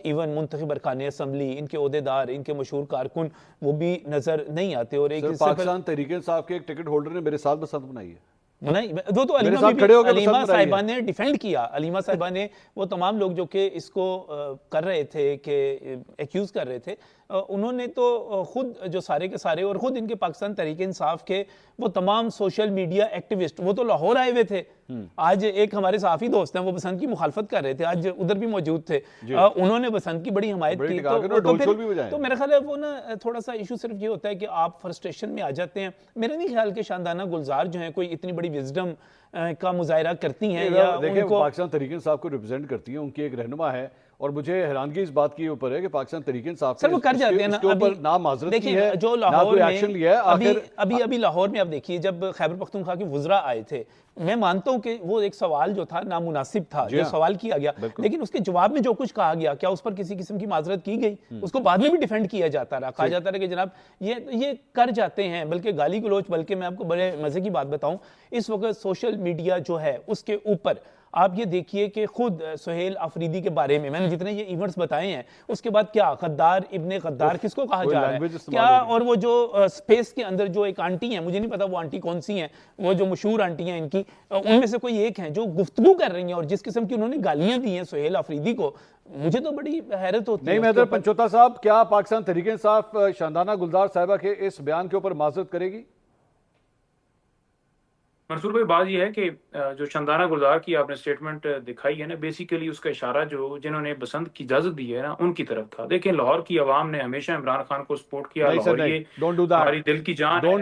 इवन मुंतखब अरकान असम्बली, इनके ओहदेदार, इनके मशहूर कारकुन वो भी नज़र नहीं आते। और एक पाकिस्तान तहरीक इंसाफ के एक टिकट होल्डर ने मेरे साथ बसंत बनाई है। नहीं, वो तो अलीमा साहिबा ने डिफेंड किया। अलीमा साहिबा ने, वो तमाम लोग जो कि इसको कर रहे थे, कि एक्यूज कर रहे थे, उन्होंने तो खुद जो सारे के सारे, और खुद इनके पाकिस्तान तहरीक इंसाफ के वो तमाम सोशल मीडिया एक्टिविस्ट, वो तो लाहौर आए हुए थे। आज एक हमारे साफी दोस्त हैं, वो बसंत की मुखालफत कर रहे थे, आज उधर भी मौजूद थे, उन्होंने बसंत की बड़ी हिमायत की। तो मेरा ख्याल है वो ना थोड़ा सा इशू सिर्फ ये होता है कि आप फ्रस्ट्रेशन में आ जाते हैं। मेरे नहीं ख्याल के शानदाना गुलजार जो है कोई इतनी बड़ी विजडम का मुजाहिरा करती हैं, या उनको पाकिस्तान तहरीक इंसाफ को रिप्रेजेंट करती हैं, उनकी एक रहनुमा है। और मुझे हैरानगी इस बात के ऊपर है कि पाकिस्तान तहरीक इंसाफ सर वो कर जाते हैं ना, अभी ना माजरत की है, जो लाहौर में एक्शन लिया है। अभी लाहौर में आप देखिए, जब खैबर पख्तूनख्वा के वुज़रा आए थे, मैं मानता हूं कि वो एक सवाल जो था नामुनासिब था, जो सवाल किया गया, लेकिन उसके जवाब में जो कुछ कहा गया, क्या उस पर किसी किस्म की माजरत की गई? उसको बाद में भी डिफेंड किया जाता रहा, कहा जाता रहा कि जनाब ये कर जाते हैं, बल्कि गाली गलोच। बल्कि मैं आपको बड़े मजे की बात बताऊं, इस वक्त सोशल मीडिया जो है उसके ऊपर आप ये देखिए कि खुद सुहेल अफरीदी के बारे में मैंने जितने ये इवेंट्स बताए हैं, उसके बाद क्या गद्दार इब्ने गद्दार किसको कहा जा रहा है क्या? और वो जो स्पेस के अंदर जो एक आंटी है, मुझे नहीं पता वो आंटी कौन सी हैं, वो जो मशहूर आंटी हैं इनकी, उनमें से कोई एक है जो गुफ्तगू कर रही हैं, और जिस किस्म की उन्होंने गालियां दी हैं सुहेल अफरीदी को, मुझे तो बड़ी हैरत होती है। नहीं महदर पंचोता साहब, क्या पाकिस्तान तहरीक इंसाफ शानदाना गुलजार साहिबा के इस बयान के ऊपर माजरत करेगी? मंसूर भाई, बात यह है कि जो शानदाना गुलजार की आपने स्टेटमेंट दिखाई है ना, बेसिकली उसका इशारा जो जिन्होंने बसंत की इजाजत दी है ना, उनकी तरफ था। देखें, लाहौर की आवाम ने हमेशा इमरान खान को सपोर्ट किया। हमारी दिल की जान है,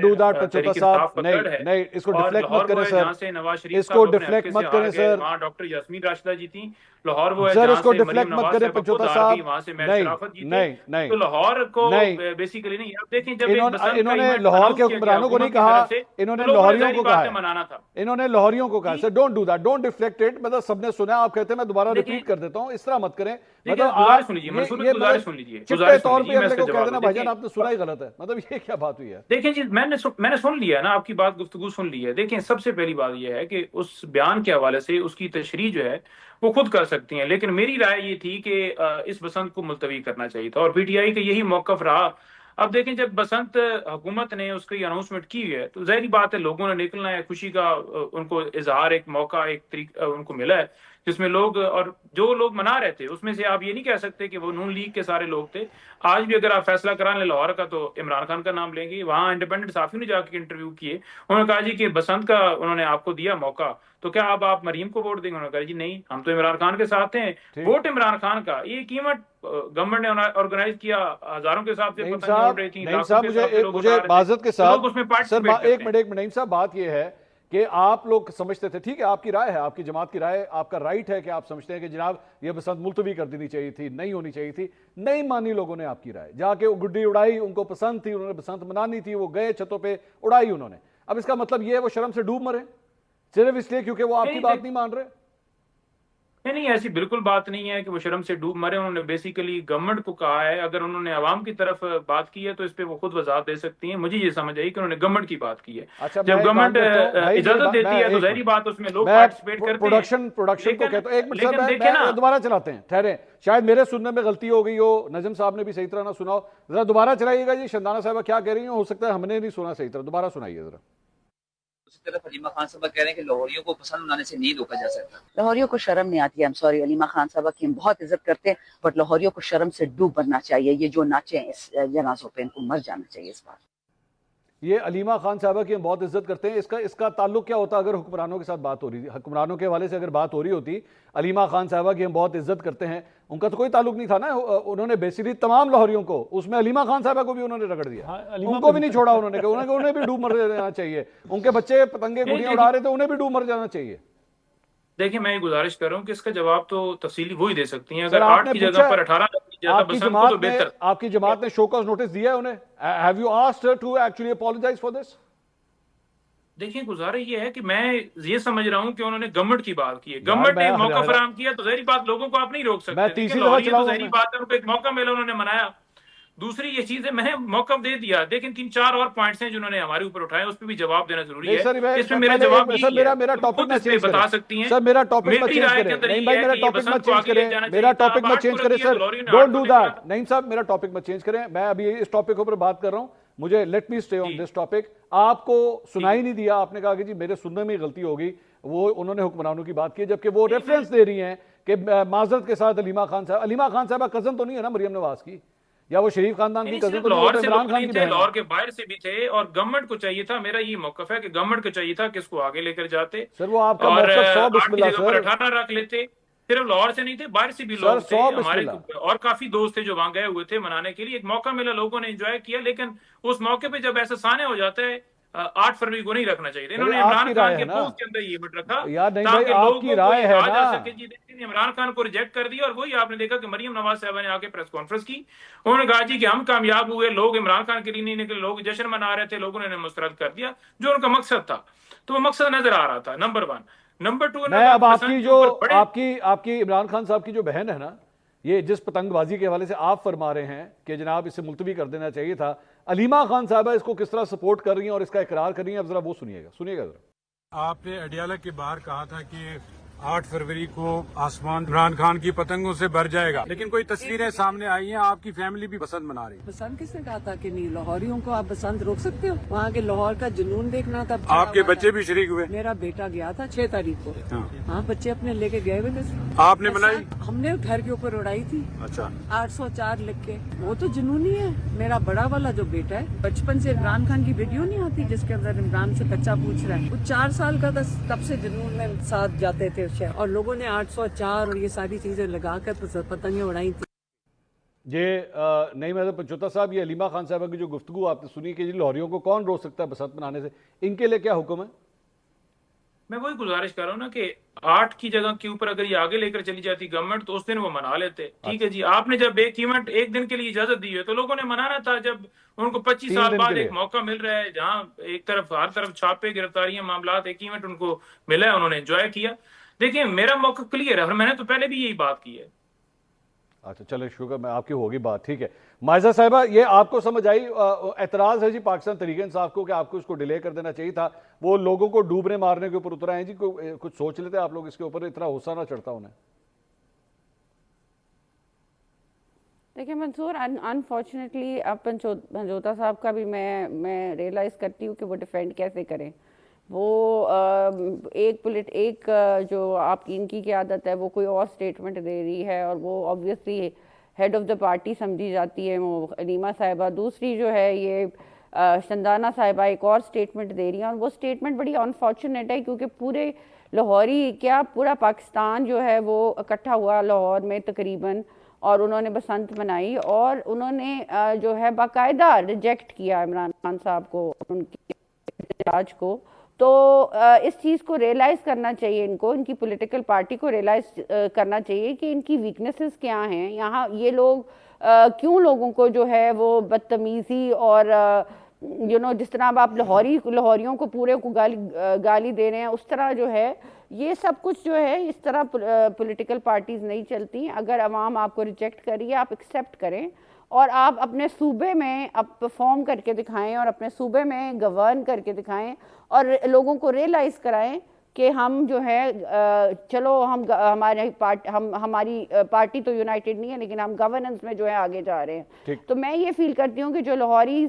नहीं, इसको डिफ्लेक्ट मत करें सर, नवाज शरीफ इसको डिफ्लेक्ट मत करें सर। वहाँ डॉक्टर यास्मीन राशिदा जी थी। लाहौर वो है सर, जहाँ इसको से डिफ्लेक्ट मत करें पंचोता साहब, वहाँ से मैं शराफत जीती, नहीं, तो लाहौर को बेसिकली नहीं। आप देखें, जब इन्होंने लाहौर के हुक्मरानों को नहीं कहा, इन्होंने लाहौरियों को कहा, मनाना था, इन्होंने लाहौरियों को कहा। Sir don't do that, don't deflect it. मतलब सबने सुना, आप कहते हैं मैं दोबारा रिपीट कर देता हूं, इस तरह मत करें। मतलब आप सुन लीजिए, गुजारिश सुन लीजिए, चिट्टे तौर पे अगले को कह देना भाईजान आपने सुना ही गलत है, मतलब ये क्या बात हुई है? देखें जी, मैंने सुन लिया ना, आपकी बात, गुफ्तगू सुन ली है। देखें, सबसे पहली बात यह है कि उस बयान के हवाले से उसकी तशरीह जो है वो खुद कर सकती हैं, लेकिन मेरी राय ये थी कि इस बसंत को मुलतवी करना चाहिए था, और पीटीआई का यही मौकफ रहा। अब देखें, जब बसंत हुकूमत ने उसकी अनाउंसमेंट की है, तो जाहिर बात है लोगों ने निकलना है, खुशी का उनको इजहार, एक मौका, एक तरीका उनको मिला है, जिसमें लोग, और जो लोग मना रहे थे उसमें से आप ये नहीं कह सकते कि वो नून लीग के सारे लोग थे। आज भी अगर आप फैसला करा लें लाहौर का, तो इमरान खान का नाम लेंगे। वहां इंडिपेंडेंट साफियों ने जाकर इंटरव्यू किए, उन्होंने कहा जी कि बसंत का उन्होंने आपको दिया मौका, तो क्या अब आप मरीम को वोट देंगे? उन्होंने कहा जी नहीं, हम तो इमरान खान के साथ हैं। वोट इमरान खान का, ये कीमत गवर्नमेंट ने ऑर्गेनाइज किया, हजारों के हिसाब से मुझे माजरत के साथ सर एक मिनट नईम साहब, बात यह है कि आप लोग समझते थे, ठीक है, आपकी राय है, आपकी जमात की राय, आपका राइट है कि आप समझते हैं कि जनाब ये बसंत मुलतवी कर देनी चाहिए थी, नहीं होनी चाहिए थी। नहीं मानी लोगों ने आपकी राय, जाके वो गुड्डी उड़ाई, उनको पसंद थी, उन्होंने बसंत मनानी थी, वो गए छतों पे उड़ाई उन्होंने। अब इसका मतलब ये है वो शर्म से डूब मरे सिर्फ इसलिए क्योंकि वो आपकी बात नहीं मान रहे? नहीं, ऐसी बिल्कुल बात नहीं है कि वो शर्म से डूब मरे। उन्होंने बेसिकली गवर्नमेंट को कहा है, अगर उन्होंने आवाम की तरफ बात की है तो इस पे वो खुद वजाहत दे सकती हैं। मुझे ये समझ आई कि उन्होंने गवर्नमेंट की बात की है। अच्छा, जब मैं एक काम गवर्नमेंट करता हूं भाई, इजाजत देती है तो एक जाहिर मिनट, बात उसमें लोग मैं पार्टिसिपेट करते हैं। प्रोडक्शन को कहता हूं, एक मिनट सर, लेकिन देखिए ना, मैं दोबारा चलाते हैं, ठहरे, शायद मेरे सुनने में गलती हो गई हो, नजम साहब ने भी सही तरह ना सुना हो, जरा दोबारा चलाइएगा जी। शंदाना साहब क्या कह रही हो सकता है हमने नहीं सुना सही तरह, दोबारा सुनाइए जरा। दूसरी तरफ अलीमा खान साहब कह रहे हैं कि लाहौरियों को पसंद बनाने से नहीं रोका जा सकता। लाहौरियों को शर्म नहीं आती है। I'm sorry, अलीमा खान साहबा की हम बहुत इज्जत करते हैं, बट लाहौरियों को शर्म से डूब बनना चाहिए। ये जो नाचे हैं इस जनाजों पे, इनको मर जाना चाहिए इस बार। ये अलीमा खान साहबा की हम बहुत इज्जत करते हैं, इसका ताल्लुक क्या होता अगर हुक्मरानों के साथ बात हो रही थी, हुक्मरानों के हवाले से अगर बात हो रही होती, अलीमा खान साहबा की हम बहुत इज्जत करते हैं, उनका तो कोई ताल्लुक नहीं था ना। उन्होंने बेसिकली तमाम लाहौरियों को, उसमें अलीमा खान साहबा को भी उन्होंने रगड़ दिया। हाँ, अलीमा उनको भी नहीं छोड़ा उन्होंने, उन्हें भी डूब मर जाना चाहिए। उनके बच्चे पतंगे गुड़ियां उड़ा रहे थे, उन्हें भी डूब मर जाना चाहिए। देखिए, मैं ये गुजारिश कर रहा हूँ कि इसका जवाब तो तफसीली वो ही दे सकती हैं। सर, अगर 8 आपने की पूछा, जगह पर 18 रखी जाता आपकी बसंत को तो जमात ने बेहतर। आपकी जमात ने शो कॉज नोटिस दिया है उन्हें? Have you asked her to actually apologise for this? देखिए, गुजारिश ये है कि मैं ये समझ रहा हूँ कि उन्होंने गवर्नमेंट की बात की है, यार, गवर्नमेंट ने मैं मौका हर- फराहम किया तो जाहिर बात लोगों को आप नहीं रोक सकते। मैं देखिए, तीसरी दफा लाहौरियन तो चलाऊंगा जाहिर मैं। बात है, उनको एक मौका मिला, उन्होंने मनाया। दूसरी ये चीज है, मैंने मौका दे दिया, लेकिन 3-4 और पॉइंट्स हैं जिन्होंने हमारे ऊपर उठाए, उस पर भी जवाब देना जरूरी नहीं है। सर, इसमें मेरा पहले जवाब सर, यही है, मेरा तुम टॉपिक खुद मत इस पे चेंज बता करें सकती हैं। सर, मेरा टॉपिक मत मेरी चेंज राय के करें। अंदर नहीं ये भाई, है मेरा कि ये टॉपिक मत बसंत को चेंज आगे ले करें, जाना मेरा चाहिए था। टॉपिक अब मत 8 चेंज को करें रख दिया सर, तो लाहौरियों ने डोंट 8 डू को लेकर दैट। नहीं साहब, मेरा टॉपिक मत चेंज करें, मैं अभी इस टॉपिक के ऊपर बात कर रहा हूं। मुझे let me stay on this topic. आपको सुनाई नहीं दिया, आपने कहा कि जी मेरे सुनने में गलती होगी, वो उन्होंने हुक्मरानों की बात की, जबकि वो रेफरेंस दे रही हैं कि माजरत के साथ अलीमा खान साहब कजन तो नहीं है ना मरियम नवाज की, या वो शरीफ खानदान की कजन सिर्फ तो नहीं, वो लाहौर तो से इमरान लोग खान नहीं की थे, बहन है। लाहौर के बाहर से भी थे, और गवर्नमेंट को चाहिए था, मेरा ये मौकफ है कि गवर्नमेंट को चाहिए था कि इसको आगे लेकर जाते सर वो आपका और मौकफ 100 8 की बिस्मिल्लाह जगह पर सर। 18 रख लेते। सिर्फ लाहौर से नहीं थे, बाहर से भी सर, लोग थे 100 हमारे, बिस्मिल्लाह। और काफी दोस्त थे जो वहां गए हुए थे मनाने के लिए। एक मौका मिला, लोगों ने एंजॉय किया, लेकिन उस मौके पे जब ऐसा सामने हो जाता है 8 फरवरी को नहीं रखना चाहिए था। इन्होंने आपकी इमरान राय खान है के ना पोस्ट के अंदर ये मत रखा यार, नहीं भाई, ताकि आपकी लोगों को राय ये है कहा जा ना। सके जी देखिए इमरान खान को रिजेक्ट कर दिया। और वही आपने देखा कि मरियम नवाज साहब ने आके प्रेस कॉन्फ्रेंस की, उन्होंने कहा जी कि हम कामयाब हुए, लोग इमरान खान के लिए नहीं निकले, लोग जश्न मना रहे थे, लोगों ने मुस्तरद कर दिया जो उनका मकसद था। तो वो मकसद नजर आ रहा था, नंबर 1। नंबर 2, मैं अब आपकी जो आपकी इमरान खान साहब की जो बहन है ना, ये जिस पतंगबाजी के हवाले से आप फरमा रहे हैं कि जनाब इसे मुलतवी कर देना चाहिए था, अलीमा खान साहबा इसको किस तरह सपोर्ट कर रही हैं और इसका इकरार कर रही हैं, अब जरा वो सुनिएगा जरा। आपने अडियाला के बाहर कहा था कि 8 फरवरी को आसमान इमरान खान की पतंगों से भर जाएगा, लेकिन कोई तस्वीरें सामने आई हैं, आपकी फैमिली भी बसंत मना रही है। बसंत किसने कहा था कि नहीं? लाहौरियों को आप बसंत रोक सकते हो? वहाँ के लाहौर का जुनून देखना था। आपके बच्चे भी शरीक हुए? मेरा बेटा गया था 6 तारीख को। हाँ। हाँ, बच्चे अपने लेके गए हुए थे। आपने मनाई? हमने घर के ऊपर उड़ाई थी। अच्छा। 804 लिख के, वो तो जुनून ही है। मेरा बड़ा वाला जो बेटा है, बचपन से इमरान खान की वीडियो नहीं आती जिसके अंदर इमरान से बच्चा पूछ रहा है, वो 4 साल का था, तब से जुनून में साथ जाते थे और लोगों ने 804 और ये सारी चीजें लगाकर पतंगे उड़ाई थी। ये नहीं मतलब पंचोता साहब, ये अलीमा खान साहबा की जो गुफ्तगू आपने सुनी कि जी लाहौरियों को कौन रोक सकता है बसंत मनाने से, इनके लिए क्या हुक्म है? मैं वही गुजारिश कर रहा हूँ ना कि 8 की जगह के ऊपर अगर ये आगे लेकर चली जाती गवर्नमेंट तो उस दिन वो मना लेते। ठीक है जी, आपने जब एक इवेंट एक दिन के लिए इजाजत दी है तो लोगों ने मनाना था। जब उनको 25 साल बाद एक मौका मिल रहा है जहां एक तरफ हर तरफ छापे, गिरफ्तारियां, मामला, एक इवेंट उनको मिला है, उन्होंने एंजॉय किया। देखिए, मेरा मौका क्लियर है और मैंने तो पहले भी यही बात की है। अच्छा चले, शुक्र, मैं आपकी होगी बात, ठीक है। मायजा साहिबा, ये आपको समझ आई? एतराज है जी पाकिस्तान तहरीक इंसाफ को कि आपको इसको डिले कर देना चाहिए था, वो लोगों को डूबने मारने के ऊपर उतर आए जी, कुछ सोच लेते आप लोग इसके ऊपर, इतना गुस्सा ना चढ़ता उन्हें। देखिए मंसूर, अनफॉर्चुनेटली अब पंजोता साहब का भी मैं रियलाइज़ करती हूँ कि वो डिफेंड कैसे करें। वो एक जो आपकी इनकी की आदत है, वो कोई और स्टेटमेंट दे रही है और वो obviously head of the party समझी जाती है वो अलीमा साहिबा। दूसरी जो है ये शंदाना साहिबा एक और स्टेटमेंट दे रही हैं और वो स्टेटमेंट बड़ी अनफॉर्चुनेट है क्योंकि पूरे लाहौरी क्या पूरा पाकिस्तान जो है वो इकट्ठा हुआ लाहौर में तकरीबन, और उन्होंने बसंत मनाई और उन्होंने जो है बाकायदा रिजेक्ट किया इमरान खान साहब को, उनकी एहतजाज को। तो इस चीज़ को रियलाइज़ करना चाहिए इनको, इनकी पॉलिटिकल पार्टी को रियलाइज़ करना चाहिए कि इनकी वीकनेसेस क्या हैं। यहाँ ये लोग क्यों लोगों को जो है वो बदतमीज़ी और जिस तरह अब आप लाहौरियों को पूरे को गाली दे रहे हैं, उस तरह जो है ये सब कुछ जो है इस तरह पॉलिटिकल पार्टीज नहीं चलती। अगर अवाम आपको रिजेक्ट करी है, आप एक्सेप्ट करें और आप अपने सूबे में आप परफॉर्म करके दिखाएं और अपने सूबे में गवर्न करके दिखाएं और लोगों को रियलाइज़ कराएं कि हम जो है चलो हमारी पार्टी तो यूनाइटेड नहीं है, लेकिन हम गवर्नेंस में जो है आगे जा रहे हैं। तो मैं ये फील करती हूँ कि जो लाहौरी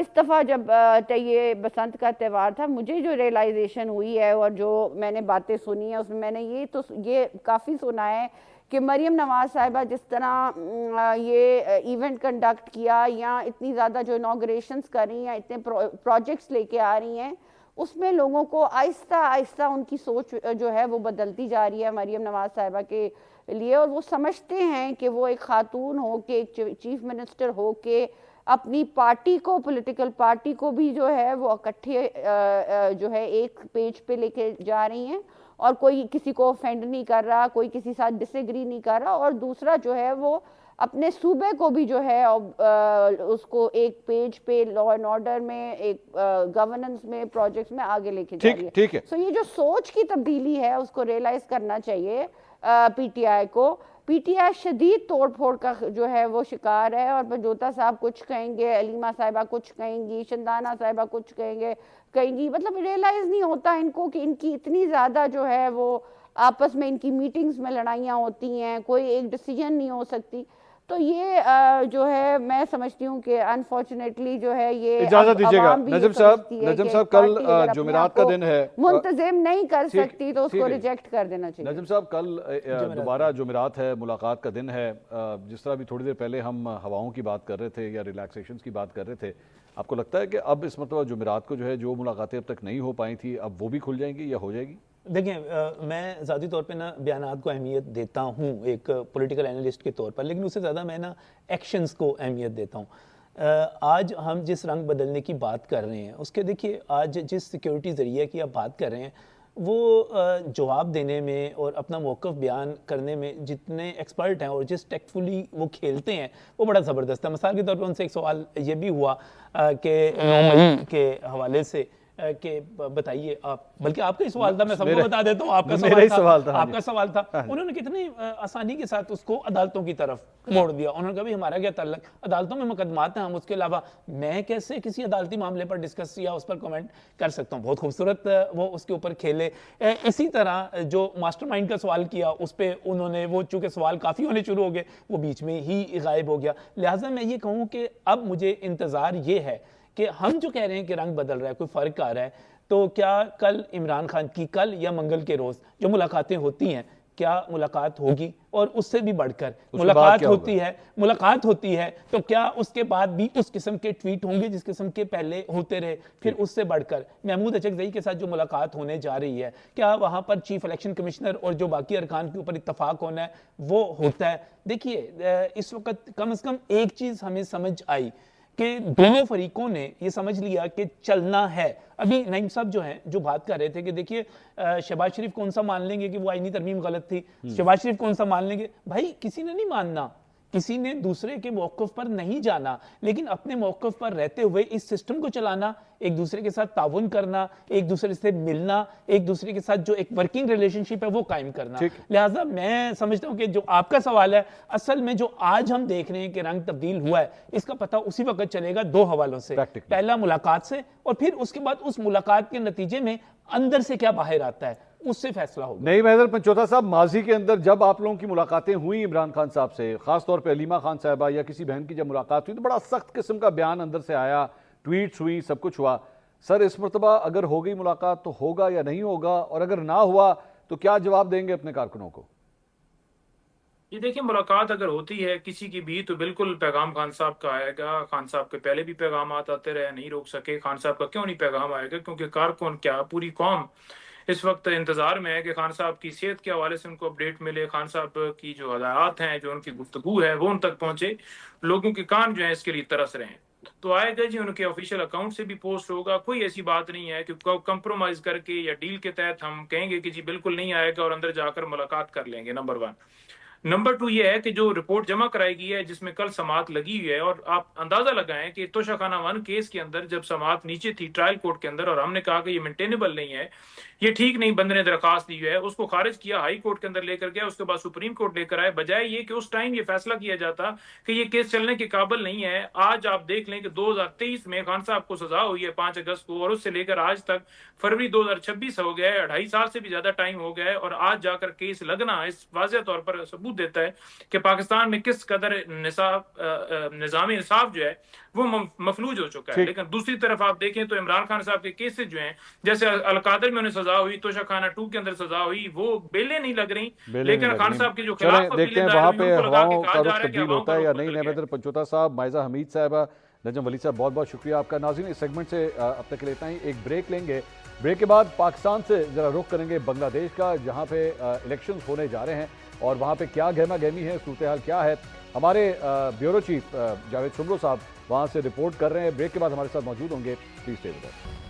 इस दफ़ा जब ये बसंत का त्यौहार था, मुझे जो रियलाइजेशन हुई है और जो मैंने बातें सुनी है उसमें मैंने ये काफ़ी सुना है कि मरियम नवाज साहिबा जिस तरह ये इवेंट कंडक्ट किया या इतनी ज़्यादा जो इनॉग्रेशंस कर रही हैं, इतने प्रोजेक्ट्स लेके आ रही हैं, उसमें लोगों को आहिस्ता आहिस्ता उनकी सोच जो है वो बदलती जा रही है मरियम नवाज साहिबा के लिए, और वो समझते हैं कि वो एक खातून हो के, एक चीफ मिनिस्टर हो के अपनी पार्टी को, पॉलिटिकल पार्टी को भी जो है वो इकट्ठे जो है एक पेज पे लेके जा रही हैं और कोई किसी को ऑफेंड नहीं कर रहा, कोई किसी साथ डिसएग्री नहीं कर रहा, और दूसरा जो है वो अपने सूबे को भी जो है उसको एक पेज पे लॉ एंड ऑर्डर में, एक गवर्नेंस में, प्रोजेक्ट्स में आगे लेके जा रही है। ठीक है। सो ये जो सोच की तब्दीली है उसको रियलाइज करना चाहिए पीटीआई को। पीटीआई शदीद तोड़ फोड़ का जो है वो शिकार है, और बजोता साहब कुछ कहेंगे, अलीमा साहिबा कुछ कहेंगी, शंदाना साहिबा कुछ कहेंगी, मतलब रियलाइज नहीं होता इनको कि इनकी इतनी ज़्यादा जो है वो आपस में इनकी मीटिंग्स में लड़ाइयाँ होती हैं, कोई एक डिसीजन नहीं हो सकती। तो ये जो है मैं समझती हूँ कि अनफॉर्चुनेटली जो है ये इजाजत दीजिएगा नजम साहब, कल जुमेरात का दिन है, मुंतजिम नहीं कर सकती तो उसको रिजेक्ट कर देना चाहिए। नजम साहब, कल दोबारा जुमेरात है, मुलाकात का दिन है। जिस तरह भी थोड़ी देर पहले हम हवाओं की बात कर रहे थे या रिलैक्सेशन की बात कर रहे थे, आपको लगता है कि अब इस मतलब जुमेरात को जो है जो मुलाकातें अब तक नहीं हो पाई थी अब वो भी खुल जाएंगी या हो जाएगी? देखिए, मैं ज़ाती तौर पे ना बयानात को अहमियत देता हूँ एक पॉलिटिकल एनालिस्ट के तौर पर, लेकिन उससे ज़्यादा मैं ना एक्शंस को अहमियत देता हूँ। आज हम जिस रंग बदलने की बात कर रहे हैं उसके, देखिए आज जिस सिक्योरिटी ज़रिए की आप बात कर रहे हैं वो जवाब देने में और अपना मौक़िफ़ बयान करने में जितने एक्सपर्ट हैं और जिस टेक्टफुली वो खेलते हैं वो बड़ा ज़बरदस्त है। मिसाल के तौर पर उनसे एक सवाल ये भी हुआ कि 9 मई के हवाले से कि बताइए आप, बल्कि आपका ही सवाल था, मैं सबको बता देता हूँ, आपका सवाल था। उन्होंने कितनी आसानी के साथ उसको अदालतों की तरफ मोड़ दिया। उन्होंने कहा हमारा क्या ताल्लुक, अदालतों में मुकदमात हैं, हम उसके अलावा मैं कैसे किसी अदालती मामले पर डिस्कस या उस पर कमेंट कर सकता हूँ। बहुत खूबसूरत वो उसके ऊपर खेले। इसी तरह जो मास्टरमाइंड का सवाल किया उस पर उन्होंने, वो चूँकि सवाल काफ़ी होने शुरू हो गए, वो बीच में ही गायब हो गया। लिहाजा मैं ये कहूँ कि अब मुझे इंतज़ार ये है कि हम जो कह रहे हैं कि रंग बदल रहा है, कोई फ़र्क आ रहा है, तो क्या कल इमरान खान की, कल या मंगल के रोज़ जो मुलाकातें होती हैं, क्या मुलाकात होगी? और उससे भी बढ़कर मुलाकात होती है तो क्या उसके बाद भी उस किस्म के ट्वीट होंगे जिस किस्म के पहले होते रहे? फिर उससे बढ़कर महमूद अचकज़ई के साथ जो मुलाकात होने जा रही है, क्या वहाँ पर चीफ इलेक्शन कमिश्नर और जो बाकी अरकान के ऊपर इत्तफाक होना है वो होता है? देखिए, इस वक्त कम से कम एक चीज़ हमें समझ आई कि दोनों फरीकों ने ये समझ लिया कि चलना है। अभी नईम साहब जो हैं जो बात कर रहे थे कि देखिए शहबाज शरीफ कौन सा मान लेंगे कि वो आईनी तरमीम गलत थी, शहबाज शरीफ कौन सा मान लेंगे? भाई किसी ने नहीं मानना, किसी ने दूसरे के मौक़िफ़ पर नहीं जाना, लेकिन अपने मौक़िफ़ पर रहते हुए इस सिस्टम को चलाना, एक दूसरे के साथ ताउन करना, एक दूसरे से मिलना, एक दूसरे के साथ जो एक वर्किंग रिलेशनशिप है वो कायम करना। लिहाजा मैं समझता हूं कि जो आपका सवाल है, असल में जो आज हम देख रहे हैं कि रंग तब्दील हुआ है, इसका पता उसी वक्त चलेगा दो हवालों से, पहला मुलाकात से और फिर उसके बाद उस मुलाकात के नतीजे में अंदर से क्या बाहर आता है उससे फैसला होगा। नहीं महदर पंचोता साहब, माजी के अंदर जब आप लोगों की मुलाकातें हुई इमरान खान साहब से, खासतौर पे अलीमा खान साहबा या किसी बहन की जब मुलाकात हुई तो बड़ा सख्त किस्म का बयान अंदर से आया, ट्वीट्स हुई, सब कुछ हुआ। सर, इस मरतबा अगर हो गई मुलाकात तो होगा या नहीं होगा, और अगर ना हुआ तो क्या जवाब देंगे अपने कारकुनों को? ये देखिए, मुलाकात अगर होती है किसी की भी तो बिल्कुल पैगाम खान साहब का आएगा। खान साहब के पहले भी पैगाम आते रहे, नहीं रोक सके। खान साहब का क्यों नहीं पैगाम आएगा? क्योंकि कारकुन क्या पूरी कौम इस वक्त इंतजार में है कि खान साहब की सेहत के हवाले से उनको अपडेट मिले, खान साहब की जो हदायत हैं, जो उनकी गुफ्तगू है वो उन तक पहुंचे, लोगों के कान जो है इसके लिए तरस रहे हैं। तो आएगा जी, उनके ऑफिशियल अकाउंट से भी पोस्ट होगा। कोई ऐसी बात नहीं है कि कंप्रोमाइज करके या डील के तहत हम कहेंगे कि जी बिल्कुल नहीं आएगा और अंदर जाकर मुलाकात कर लेंगे। नंबर 1। नंबर 2 ये है कि जो रिपोर्ट जमा कराई गई है जिसमें कल समाअत लगी हुई है, और आप अंदाजा लगाएं कि तोशाखाना 1 केस के अंदर जब समाअत नीचे थी ट्रायल कोर्ट के अंदर, और हमने कहा कि ये मेंटेनेबल नहीं है, ये ठीक नहीं, बंदे ने दरखास्त दी है, उसको खारिज किया, हाई कोर्ट के अंदर लेकर गया, उसके बाद सुप्रीम कोर्ट लेकर आए, बजाय ये कि उस टाइम ये फैसला किया जाता कि ये केस चलने के काबिल नहीं है। आज आप देख लें कि 2023 में खान साहब को सजा हुई है 5 अगस्त को, और उससे लेकर आज तक फरवरी 2026 हो गया है, 2.5 साल से भी ज्यादा टाइम हो गया है, और आज जाकर केस लगना इस वाज़ेह तौर पर सबूत देता है कि पाकिस्तान में किस कदर निज़ाम इंसाफ जो है वो मफलूज हो चुका है। लेकिन दूसरी तरफ आप देखें तो इमरान खान साहब के केसेस जो हैं, जैसे अलकादर में उन्हें सजा हुई, तोशाखाना 2 के अंदर सजा हुई, वो बेलें नहीं लग रही, लेकिन खान साहब के जो खिलाफ देखते हैं वहां पे हवाओं का रुख तब्दील होता है या नहीं। नवेंद्र पंचोता साहब, माइजा हमीद साहब, नजम वली साहब, बहुत बहुत शुक्रिया आपका। नाज़रीन, इस सेगमेंट से अब तक के लिए इतना ही। एक ब्रेक लेंगे, ब्रेक के बाद पाकिस्तान से जरा रुख करेंगे बांग्लादेश का, जहां पे इलेक्शंस होने जा रहे हैं और वहां पे क्या गहमा गहमी है, सूरत हाल क्या है। हमारे ब्यूरो चीफ जावेद सुमरो साहब वहां से रिपोर्ट कर रहे हैं। ब्रेक के बाद हमारे साथ मौजूद होंगे, प्लीज स्टे विद अस।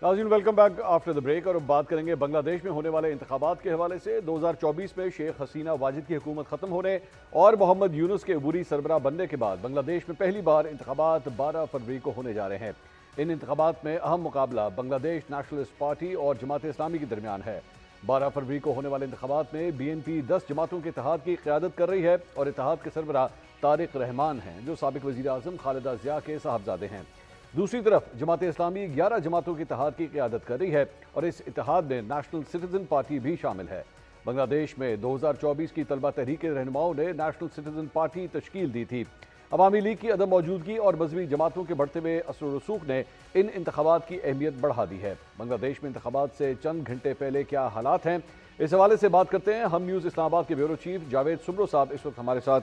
नाज़रीन, welcome back after the break. और अब बात करेंगे बांग्लादेश में होने वाले इंतखाबात के हवाले से। 2024 में शेख हसीना वाजिद की हुकूमत खत्म होने और मोहम्मद यूनुस के अबूरी सरबराह बनने के बाद बांग्लादेश में पहली बार इंतखाबात 12 फरवरी को होने जा रहे हैं। इन इंतखाबात में अहम मुकाबला बांग्लादेश नेशनलिस्ट पार्टी और जमात इस्लामी के दरमियान है। 12 फरवरी को होने वाले इंतखाबात में BNP 10 जमातों के इत्तेहाद की क़यादत कर रही है और इत्तेहाद के सरबराह तारिक रहमान हैं, जो साबिक वज़ीर आज़म खालिदा ज़िया के साहबजादे हैं। दूसरी तरफ जमात इस्लामी 11 जमातों के इत्तेहाद की क़यादत कर रही है और इस इत्तेहाद में नेशनल सिटीजन पार्टी भी शामिल है। बांग्लादेश में 2024 की तलबा तहरीक के रहनुमाओं ने नेशनल सिटीजन पार्टी तश्कील दी थी। अवामी लीग की अदम मौजूदगी और मजहबी जमातों के बढ़ते हुए असर व रसूख ने इन इंतखाबात की अहमियत बढ़ा दी है। बांग्लादेश में इंतखाबात से चंद घंटे पहले क्या हालात हैं, इस हवाले से बात करते हैं। हम न्यूज़ इस्लामाबाद के ब्यूरो चीफ जावेद सुमरो साहब इस वक्त हमारे साथ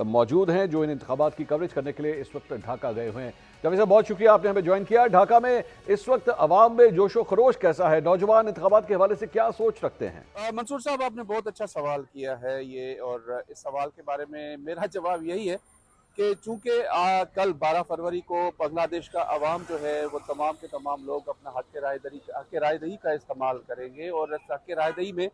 मौजूद हैं, जो इन इंतखाबात की कवरेज करने के लिए इस वक्त ढाका गए हुए हैं। जावेद साहब, बहुत शुक्रिया आपने हमें ज्वाइन किया। ढाका में इस वक्त अवाम में जोशो खरोश कैसा है, नौजवान इंतखाबात के हवाले से क्या सोच रखते हैं? मंसूर साहब, आपने बहुत अच्छा सवाल किया है ये, और इस सवाल के बारे में मेरा जवाब यही है कि चूंकि कल 12 फरवरी को बांग्लादेश का अवाम जो है वो तमाम के तमाम लोग अपना हक रायदही का इस्तेमाल करेंगे, और इस हक रायदही में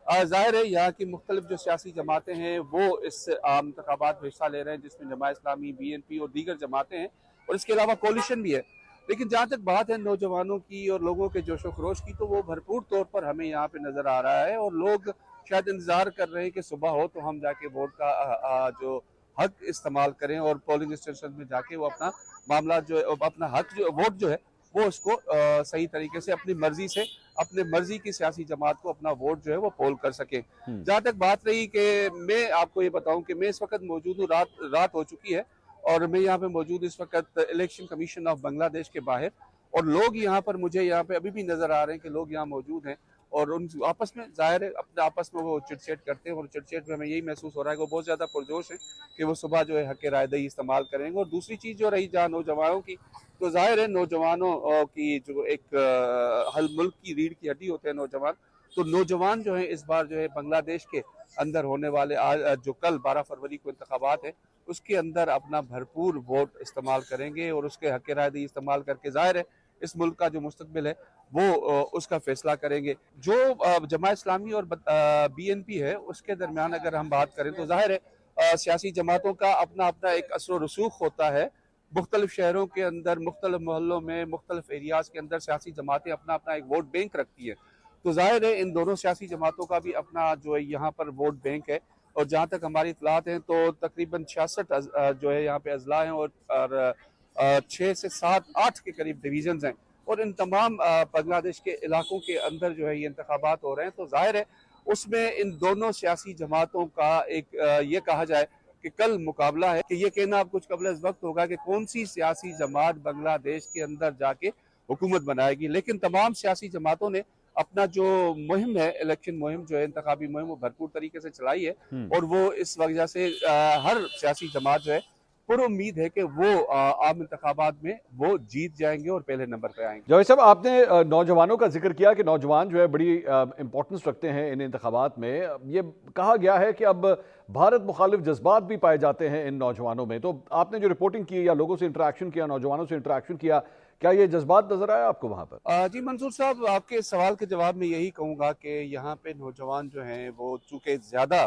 ज़ाहिर है यहाँ की मुख्तलिफ जो सियासी जमातें हैं वो इस आम इंतखाबात में हिस्सा ले रहे हैं, जिसमें जमात इस्लामी, BNP और दीगर जमातें हैं, और इसके अलावा कोलिशन भी है। लेकिन जहाँ तक बात है नौजवानों की और लोगों के जोशो खरोश की, तो वो भरपूर तौर पर हमें यहाँ पे नज़र आ रहा है, और लोग शायद इंतज़ार कर रहे हैं कि सुबह हो तो हम जाके वोट का जो हक इस्तेमाल करें और पोलिंग स्टेशन में जाके वो अपना मामला जो है, अपना हक जो वोट जो है वो उसको सही तरीके से अपनी मर्जी से, अपने मर्जी की सियासी जमात को अपना वोट जो है वो पोल कर सके। जहाँ तक बात रही कि मैं आपको ये बताऊं कि मैं इस वक्त मौजूद हूँ, रात हो चुकी है, और मैं यहाँ पे मौजूद इस वक्त इलेक्शन कमीशन ऑफ बांग्लादेश के बाहर, और लोग यहाँ पर मुझे यहाँ पे अभी भी नजर आ रहे हैं कि लोग यहाँ मौजूद हैं, और उन आपस में ज़ाहिर है अपने आपस में वो चिटचेट करते हैं, और चिटचेट में हमें यही महसूस हो रहा है कि वो बहुत ज़्यादा पुरजोश है कि वो सुबह जो है हक रायदही इस्तेमाल करेंगे। और दूसरी चीज़ जो रही जहाँ नौजवानों की, तो ज़ाहिर है नौजवानों की जो एक हल मुल्क की रीढ़ की हड्डी होते हैं नौजवान, तो नौजवान जो है इस बार जो है बांग्लादेश के अंदर होने वाले जो कल 12 फरवरी को इंतखाबात है उसके अंदर अपना भरपूर वोट इस्तेमाल करेंगे, और उसके हक रायदही इस्तेमाल करके ज़ाहिर है इस मुल्क का जो मुस्तकबिल है वो उसका फैसला करेंगे। जो जमात इस्लामी और BNP है उसके दरमियान अगर हम बात करें तो जाहिर है सियासी जमातों का अपना अपना एक असर व रसूख होता है। मुख्तलिफ शहरों के अंदर, मुख्तलिफ मोहल्लों में, मुख्तलिफ एरियाज़ के अंदर सियासी जमातें अपना अपना एक वोट बैंक रखती है, तो जाहिर है इन दोनों सियासी जमातों का भी अपना जो है यहाँ पर वोट बैंक है। और जहाँ तक हमारी इतलात हैं तो तकरीबन 66 जो है यहाँ पे अजला हैं, और 6 से 7-8 के करीब डिवीजन हैं, और इन तमाम बांग्लादेश के इलाकों के अंदर जो है ये इंतखाबात हो रहे हैं। तो जाहिर है उसमें इन दोनों सियासी जमातों का एक ये कहा जाए कि कल मुकाबला है, कि ये कहना अब कुछ कबल इस वक्त होगा कि कौन सी सियासी जमात बांग्लादेश के अंदर जाके हुकूमत बनाएगी। लेकिन तमाम सियासी जमातों ने अपना जो मुहिम है, इलेक्शन मुहिम जो है, इंतखाबी मुहिम, वो भरपूर तरीके से चलाई है, और वो इस वजह से हर सियासी जमात जो है पूरी उम्मीद है कि वो आम इंतखाबात में वो जीत जाएंगे और पहले नंबर पे आएंगे। जावेद साहब, आपने नौजवानों का जिक्र किया कि नौजवान जो है बड़ी इंपॉर्टेंस रखते हैं इन इंतखाबात में। ये कहा गया है कि अब भारत मुखालिफ जज्बात भी पाए जाते हैं इन नौजवानों में, तो आपने जो रिपोर्टिंग की या लोगों से इंटरेक्शन किया, नौजवानों से इंटरेक्शन किया, क्या ये जज्बात नजर आया आपको वहां पर? जी मंसूर साहब, आपके सवाल के जवाब में यही कहूँगा कि यहाँ पे नौजवान जो हैं वो चूँकि ज़्यादा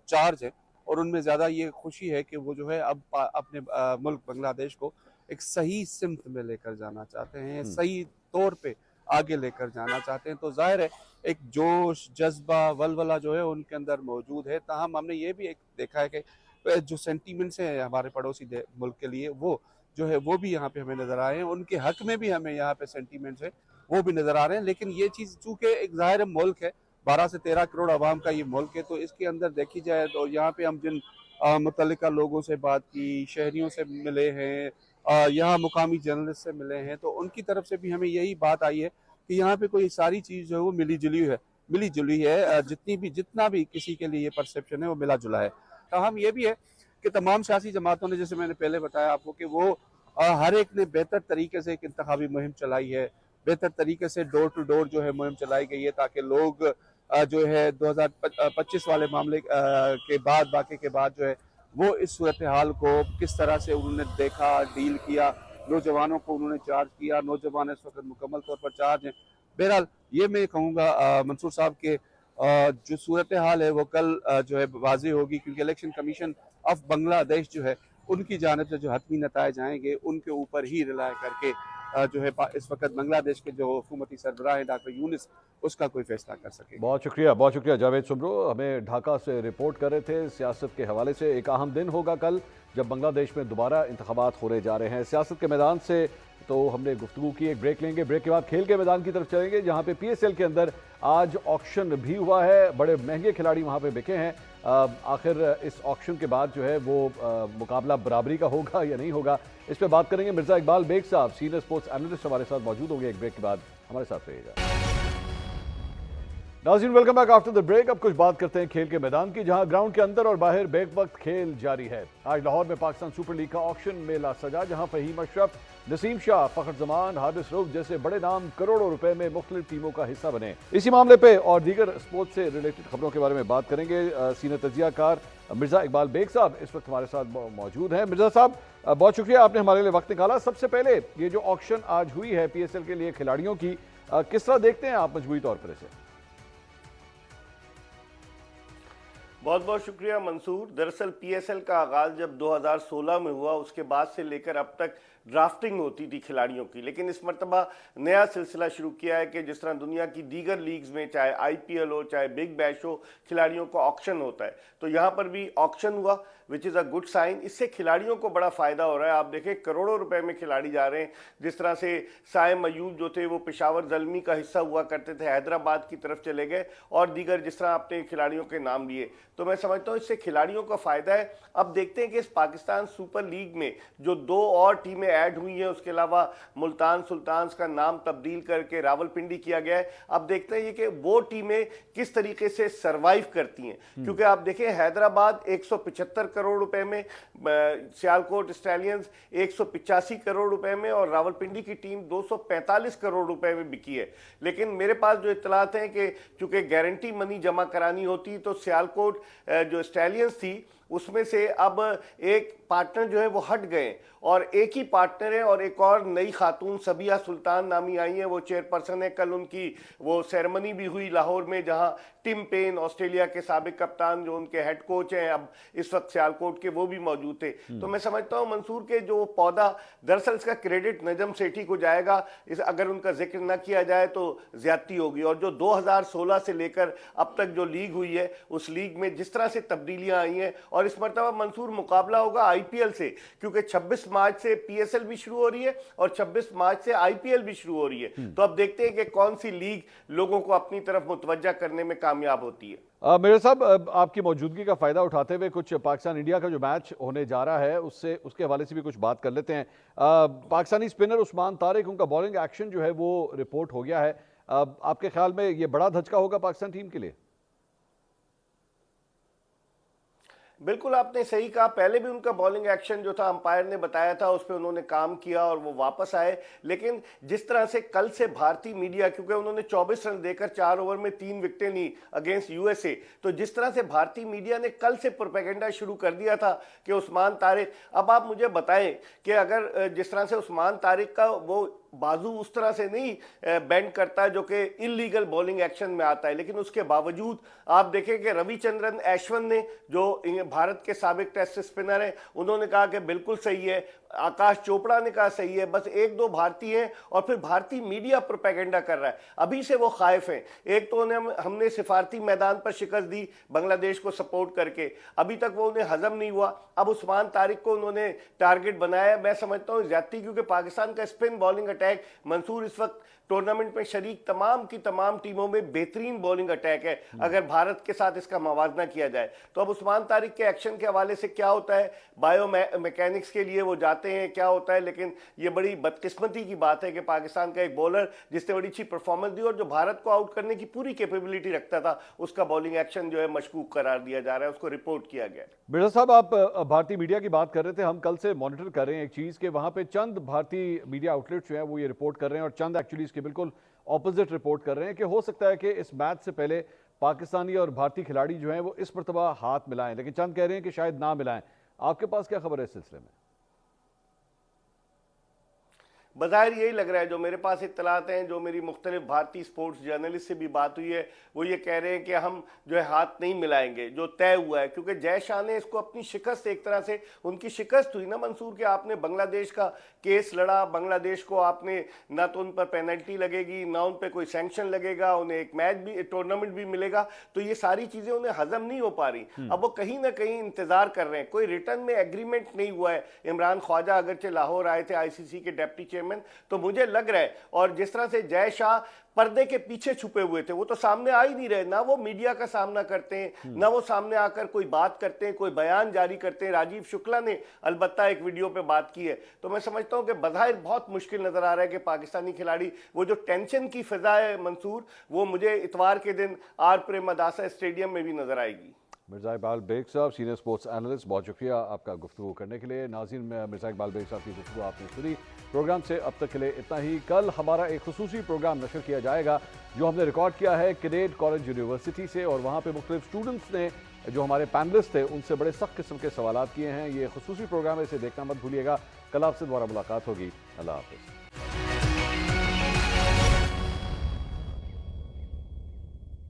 चार्ज है और उनमें ज़्यादा ये खुशी है कि वो जो है अब अपने मुल्क बांग्लादेश को एक सही सिमत में लेकर जाना चाहते हैं, सही तौर पे आगे लेकर जाना चाहते हैं। तो जाहिर है एक जोश, जज्बा, वलवला जो है उनके अंदर मौजूद है। ताहम हमने ये भी एक देखा है कि जो सेंटीमेंट्स हैं हमारे पड़ोसी मुल्क के लिए वो जो है वो भी यहाँ पे हमें नजर आए हैं, उनके हक में भी हमें यहाँ पे सेंटीमेंट्स है वो भी नजर आ रहे हैं। लेकिन ये चीज़ चूँकि एक ज़ाहिर मुल्क है, 12 से 13 करोड़ आवाम का ये मुल्क है, तो इसके अंदर देखी जाए तो यहाँ पे हम जिन मुतल्लिका लोगों से बात की, शहरियों से मिले हैं, यहाँ मुकामी जर्नलिस्ट से मिले हैं, तो उनकी तरफ से भी हमें यही बात आई है कि यहाँ पे कोई सारी चीज़ जो है वो मिली जुली है। जितना भी किसी के लिए ये परसेप्शन है वो मिला जुला है। हम ये भी है कि तमाम सियासी जमातों ने, जैसे मैंने पहले बताया आपको, कि वो हर एक ने बेहतर तरीके से एक इंतखाबी मुहिम चलाई है, बेहतर तरीके से डोर टू डोर जो है मुहिम चलाई गई है, ताकि लोग जो है 2025 वाले मामले के बाद, वाक़े के बाद जो है वो इस सूरत हाल को किस तरह से उन्होंने देखा, डील किया, नौजवानों को उन्होंने चार्ज किया। नौजवान इस वक्त मुकम्मल तौर पर चार्ज हैं। बहरहाल ये मैं कहूँगा मंसूर साहब के जो सूरत हाल है वो कल जो है वाज़ी होगी, क्योंकि इलेक्शन कमीशन ऑफ बांग्लादेश जो है उनकी जानिब से जो हतमी नताइज आएंगे उनके ऊपर ही रिलाय करके जो है इस वक्त बांग्लादेश के जो हुकूमती सरबराह हैं डॉक्टर यूनिस, उसका कोई फैसला कर सके। बहुत शुक्रिया जावेद सुमरो, हमें ढाका से रिपोर्ट कर रहे थे। सियासत के हवाले से एक अहम दिन होगा कल, जब बांग्लादेश में दोबारा इंतखाबात होने जा रहे हैं। सियासत के मैदान से तो हमने गुफ्तगू की, एक ब्रेक लेंगे, ब्रेक के बाद खेल के मैदान की तरफ चलेंगे, जहां पे PSL के अंदर आज ऑक्शन भी हुआ है। बड़े महंगे खिलाड़ी वहां पे बिके हैं। आखिर इस ऑक्शन के बाद जो है वो मुकाबला बराबरी का होगा या नहीं होगा, इस पर बात करेंगे। मिर्जा इकबाल बेग साहब, सीनियर स्पोर्ट्स एनालिस्ट, हमारे साथ मौजूद होंगे। एक ब्रेक के बाद हमारे साथ रहिएगा। नाज़रीन, welcome back after the break. अब कुछ बात करते हैं खेल के मैदान की, जहां ग्राउंड के अंदर और बाहर बेक वक्त खेल जारी है। आज लाहौर में पाकिस्तान सुपर लीग का ऑक्शन मेला सजा, जहां फहीम अशरफ, नसीम शाह, फखर जमान, हारिस रऊफ जैसे बड़े नाम करोड़ों रुपए में मुख्तलिफ टीमों का हिस्सा बने। इसी मामले पे और दीगर स्पोर्ट्स से रिलेटेड खबरों के बारे में बात करेंगे। सीनियर तजियाकार मिर्जा इकबाल बेग साहब इस वक्त हमारे साथ मौजूद हैं। मिर्जा साहब, बहुत शुक्रिया, आपने हमारे लिए वक्त निकाला। सबसे पहले ये जो ऑक्शन आज हुई है PSL के लिए खिलाड़ियों की, किस तरह देखते हैं आप मजबूरी तौर पर इसे? बहुत बहुत शुक्रिया मंसूर। दरअसल PSL का आगाज़ जब 2016 में हुआ, उसके बाद से लेकर अब तक ड्राफ्टिंग होती थी खिलाड़ियों की, लेकिन इस मरतबा नया सिलसिला शुरू किया है कि जिस तरह दुनिया की दीगर लीग्स में, चाहे IPL हो, चाहे बिग बैश हो, खिलाड़ियों का ऑक्शन होता है, तो यहाँ पर भी ऑक्शन हुआ, which is a good sign. इससे खिलाड़ियों को बड़ा फ़ायदा हो रहा है। आप देखें करोड़ों रुपए में खिलाड़ी जा रहे हैं। जिस तरह से साइम अयूब जो थे वो पेशावर ज़ल्मी का हिस्सा हुआ करते थे, हैदराबाद की तरफ चले गए, और दीगर जिस तरह आपने खिलाड़ियों के नाम लिए, तो मैं समझता हूँ इससे खिलाड़ियों का फ़ायदा है। अब देखते हैं कि इस पाकिस्तान सुपर लीग में जो 2 और टीमें ऐड हुई हैं, उसके अलावा मुल्तान सुल्तान्स का नाम तब्दील करके रावलपिंडी किया गया है। अब देखते हैं कि वो टीमें किस तरीके से सर्वाइव करती हैं, क्योंकि आप देखें हैदराबाद 175 करोड़ रुपए में, सियालकोट स्टैलियंस 185 करोड़ रुपए में, और रावलपिंडी की टीम 245 करोड़ रुपए में बिकी है। लेकिन मेरे पास जो इत्तलात हैं कि चूंकि गारंटी मनी जमा करानी होती, तो सियालकोट जो स्टैलियंस थी उसमें से अब एक पार्टनर जो है वो हट गए, और एक ही पार्टनर है, और एक और नई खातून सबिया सुल्तान नामी आई है, वो चेयरपर्सन है। कल उनकी वो सेरेमनी भी हुई लाहौर में, जहां टिम पेन, ऑस्ट्रेलिया के साबिक कप्तान जो उनके हेड कोच हैं अब इस वक्त सियालकोट के, वो भी मौजूद थे। तो मैं समझता हूं मंसूर के जो पौधा, दरअसल इसका क्रेडिट नजम सेठी को जाएगा, अगर उनका जिक्र न किया जाए तो ज्यादती होगी। और जो 2016 से लेकर अब तक जो लीग हुई है, उस लीग में जिस तरह से तब्दीलियां आई हैं, और इस मरतबा मंसूर मुकाबला होगा IPL से, क्योंकि 26 मार्च से PSL भी शुरू हो रही है और 26 मार्च से IPL भी शुरू हो रही है। तो अब देखते हैं कि कौन सी लीग लोगों को अपनी तरफ मुतवज्जा करने में कामयाब होती है। मेरे साहब, आपकी मौजूदगी का फायदा उठाते हुए कुछ पाकिस्तान इंडिया का जो मैच होने जा रहा है उसके हवाले से भी कुछ बात कर लेते हैं। पाकिस्तानी स्पिनर उस्मान तारिक, उनका बॉलिंग एक्शन जो है वो रिपोर्ट हो गया है। आपके ख्याल में ये बड़ा धचका होगा पाकिस्तान टीम के लिए? बिल्कुल आपने सही कहा, पहले भी उनका बॉलिंग एक्शन जो था अंपायर ने बताया था, उस पर उन्होंने काम किया और वो वापस आए। लेकिन जिस तरह से कल से भारतीय मीडिया, क्योंकि उन्होंने 24 रन देकर 4 ओवर में 3 विकेटें ली अगेंस्ट यूएसए, तो जिस तरह से भारतीय मीडिया ने कल से प्रोपेगेंडा शुरू कर दिया था कि उस्मान तारिक, अब आप मुझे बताएं कि अगर जिस तरह से उस्मान तारिक का वो बाजू उस तरह से नहीं बेंड करता है जो कि इलीगल बॉलिंग एक्शन में आता है, लेकिन उसके बावजूद आप देखें कि रविचंद्रन अश्विन ने, जो भारत के साबिक टेस्ट स्पिनर हैं, उन्होंने कहा कि बिल्कुल सही है, आकाश चोपड़ा ने कहा सही है, बस एक दो भारतीय हैं और फिर भारतीय मीडिया प्रोपेगेंडा कर रहा है। अभी से वो खाइफ हैं। एक तो हमने सिफारती मैदान पर शिकस्त दी बांग्लादेश को सपोर्ट करके, अभी तक वो उन्हें हजम नहीं हुआ। अब उस्मान तारिक को उन्होंने टारगेट बनाया। मैं समझता हूँ ज्यादती, क्योंकि पाकिस्तान का स्पिन बॉलिंग अटैक, मंसूर इस वक्त टूर्नामेंट में शरीक तमाम की तमाम टीमों में बेहतरीन बॉलिंग अटैक है अगर भारत के साथ इसका मवाजना किया जाए। तो अब उस्मान तारिक के एक्शन के हवाले से क्या होता है, बायो मैकेनिक्स के लिए वो जाते हैं, क्या होता है, लेकिन ये बड़ी बदकिस्मती की बात है कि पाकिस्तान का एक बॉलर जिसने बड़ी अच्छी परफॉर्मेंस दी और जो भारत को आउट करने की पूरी कैपेबिलिटी रखता था, उसका बॉलिंग एक्शन जो है मशकूक करार दिया जा रहा है, उसको रिपोर्ट किया गया। मिर्जा साहब, आप भारतीय मीडिया की बात कर रहे थे, हम कल से मॉनिटर कर रहे हैं एक चीज के वहां पे चंद भारतीय मीडिया आउटलेट्स जो है वो ये रिपोर्ट कर रहे हैं और चंद एक्चुअली इसके बिल्कुल ऑपोजिट रिपोर्ट कर रहे हैं कि हो सकता है कि इस मैच से पहले पाकिस्तानी और भारतीय खिलाड़ी जो हैं वो इस मरतबा हाथ मिलाएं, लेकिन चंद कह रहे हैं कि शायद ना मिलाएं। आपके पास क्या खबर है इस सिलसिले में? बज़ाहिर यही लग रहा है, जो मेरे पास इत्तलात हैं, जो मेरी मुख्तलिफ भारतीय स्पोर्ट्स जर्नलिस्ट से भी बात हुई है, वो ये कह रहे हैं कि हम जो है हाथ नहीं मिलाएंगे, जो तय हुआ है। क्योंकि जय शाह ने इसको अपनी शिकस्त, एक तरह से उनकी शिकस्त हुई ना मंसूर, कि आपने बांग्लादेश का केस लड़ा, बांग्लादेश को आपने ना तो उन पर पेनल्टी लगेगी, ना उन पर कोई सैंक्शन लगेगा, उन्हें एक मैच भी, टूर्नामेंट भी मिलेगा, तो ये सारी चीज़ें उन्हें हजम नहीं हो पा रही। अब वो कहीं ना कहीं इंतजार कर रहे हैं, कोई रिटर्न में एग्रीमेंट नहीं हुआ है। इमरान ख्वाजा अगरचे लाहौर आए थे आईसीसी के डेप्टी चेयरमैन, तो मुझे लग रहा है, और जिस तरह से जय शाह पर्दे के पीछे छुपे हुए थे, वो तो सामने आ ही नहीं रहे, ना वो मीडिया का सामना करते हैं, ना वो सामने आकर कोई बात करते हैं, कोई बयान जारी करते हैं। राजीव शुक्ला ने अलबत्ता एक वीडियो पे बात की है। तो मैं समझता हूं कि बज़ाहिर बहुत मुश्किल नजर आ रहा है कि पाकिस्तानी खिलाड़ी, वो जो टेंशन की फिजा है मंसूर, वो मुझे इतवार के दिन आर प्रेमदासा स्टेडियम में भी नजर आएगी। मिर्ज़ा इकबाल बेग साहब, सीनियर स्पोर्ट्स एनालिस्ट, बहुत शुक्रिया आपका गुफ्तगू करने के लिए। नाज़रीन, मिर्ज़ा इकबाल बेग साहब की गुफ्तगू आपने सुनी। प्रोग्राम से अब तक के लिए इतना ही। कल हमारा एक खुसूसी प्रोग्राम नशर किया जाएगा जो हमने रिकॉर्ड किया है कैडेट कॉलेज यूनिवर्सिटी से, और वहाँ पे मुख्तलिफ स्टूडेंट्स ने, जो हमारे पैनलिस्ट थे, उनसे बड़े सख्त किस्म के सवाल किए हैं। ये खुसूसी प्रोग्राम है, इसे देखना मत भूलिएगा। कल आपसे दोबारा मुलाकात होगी। अल्लाह हाफ़िज़।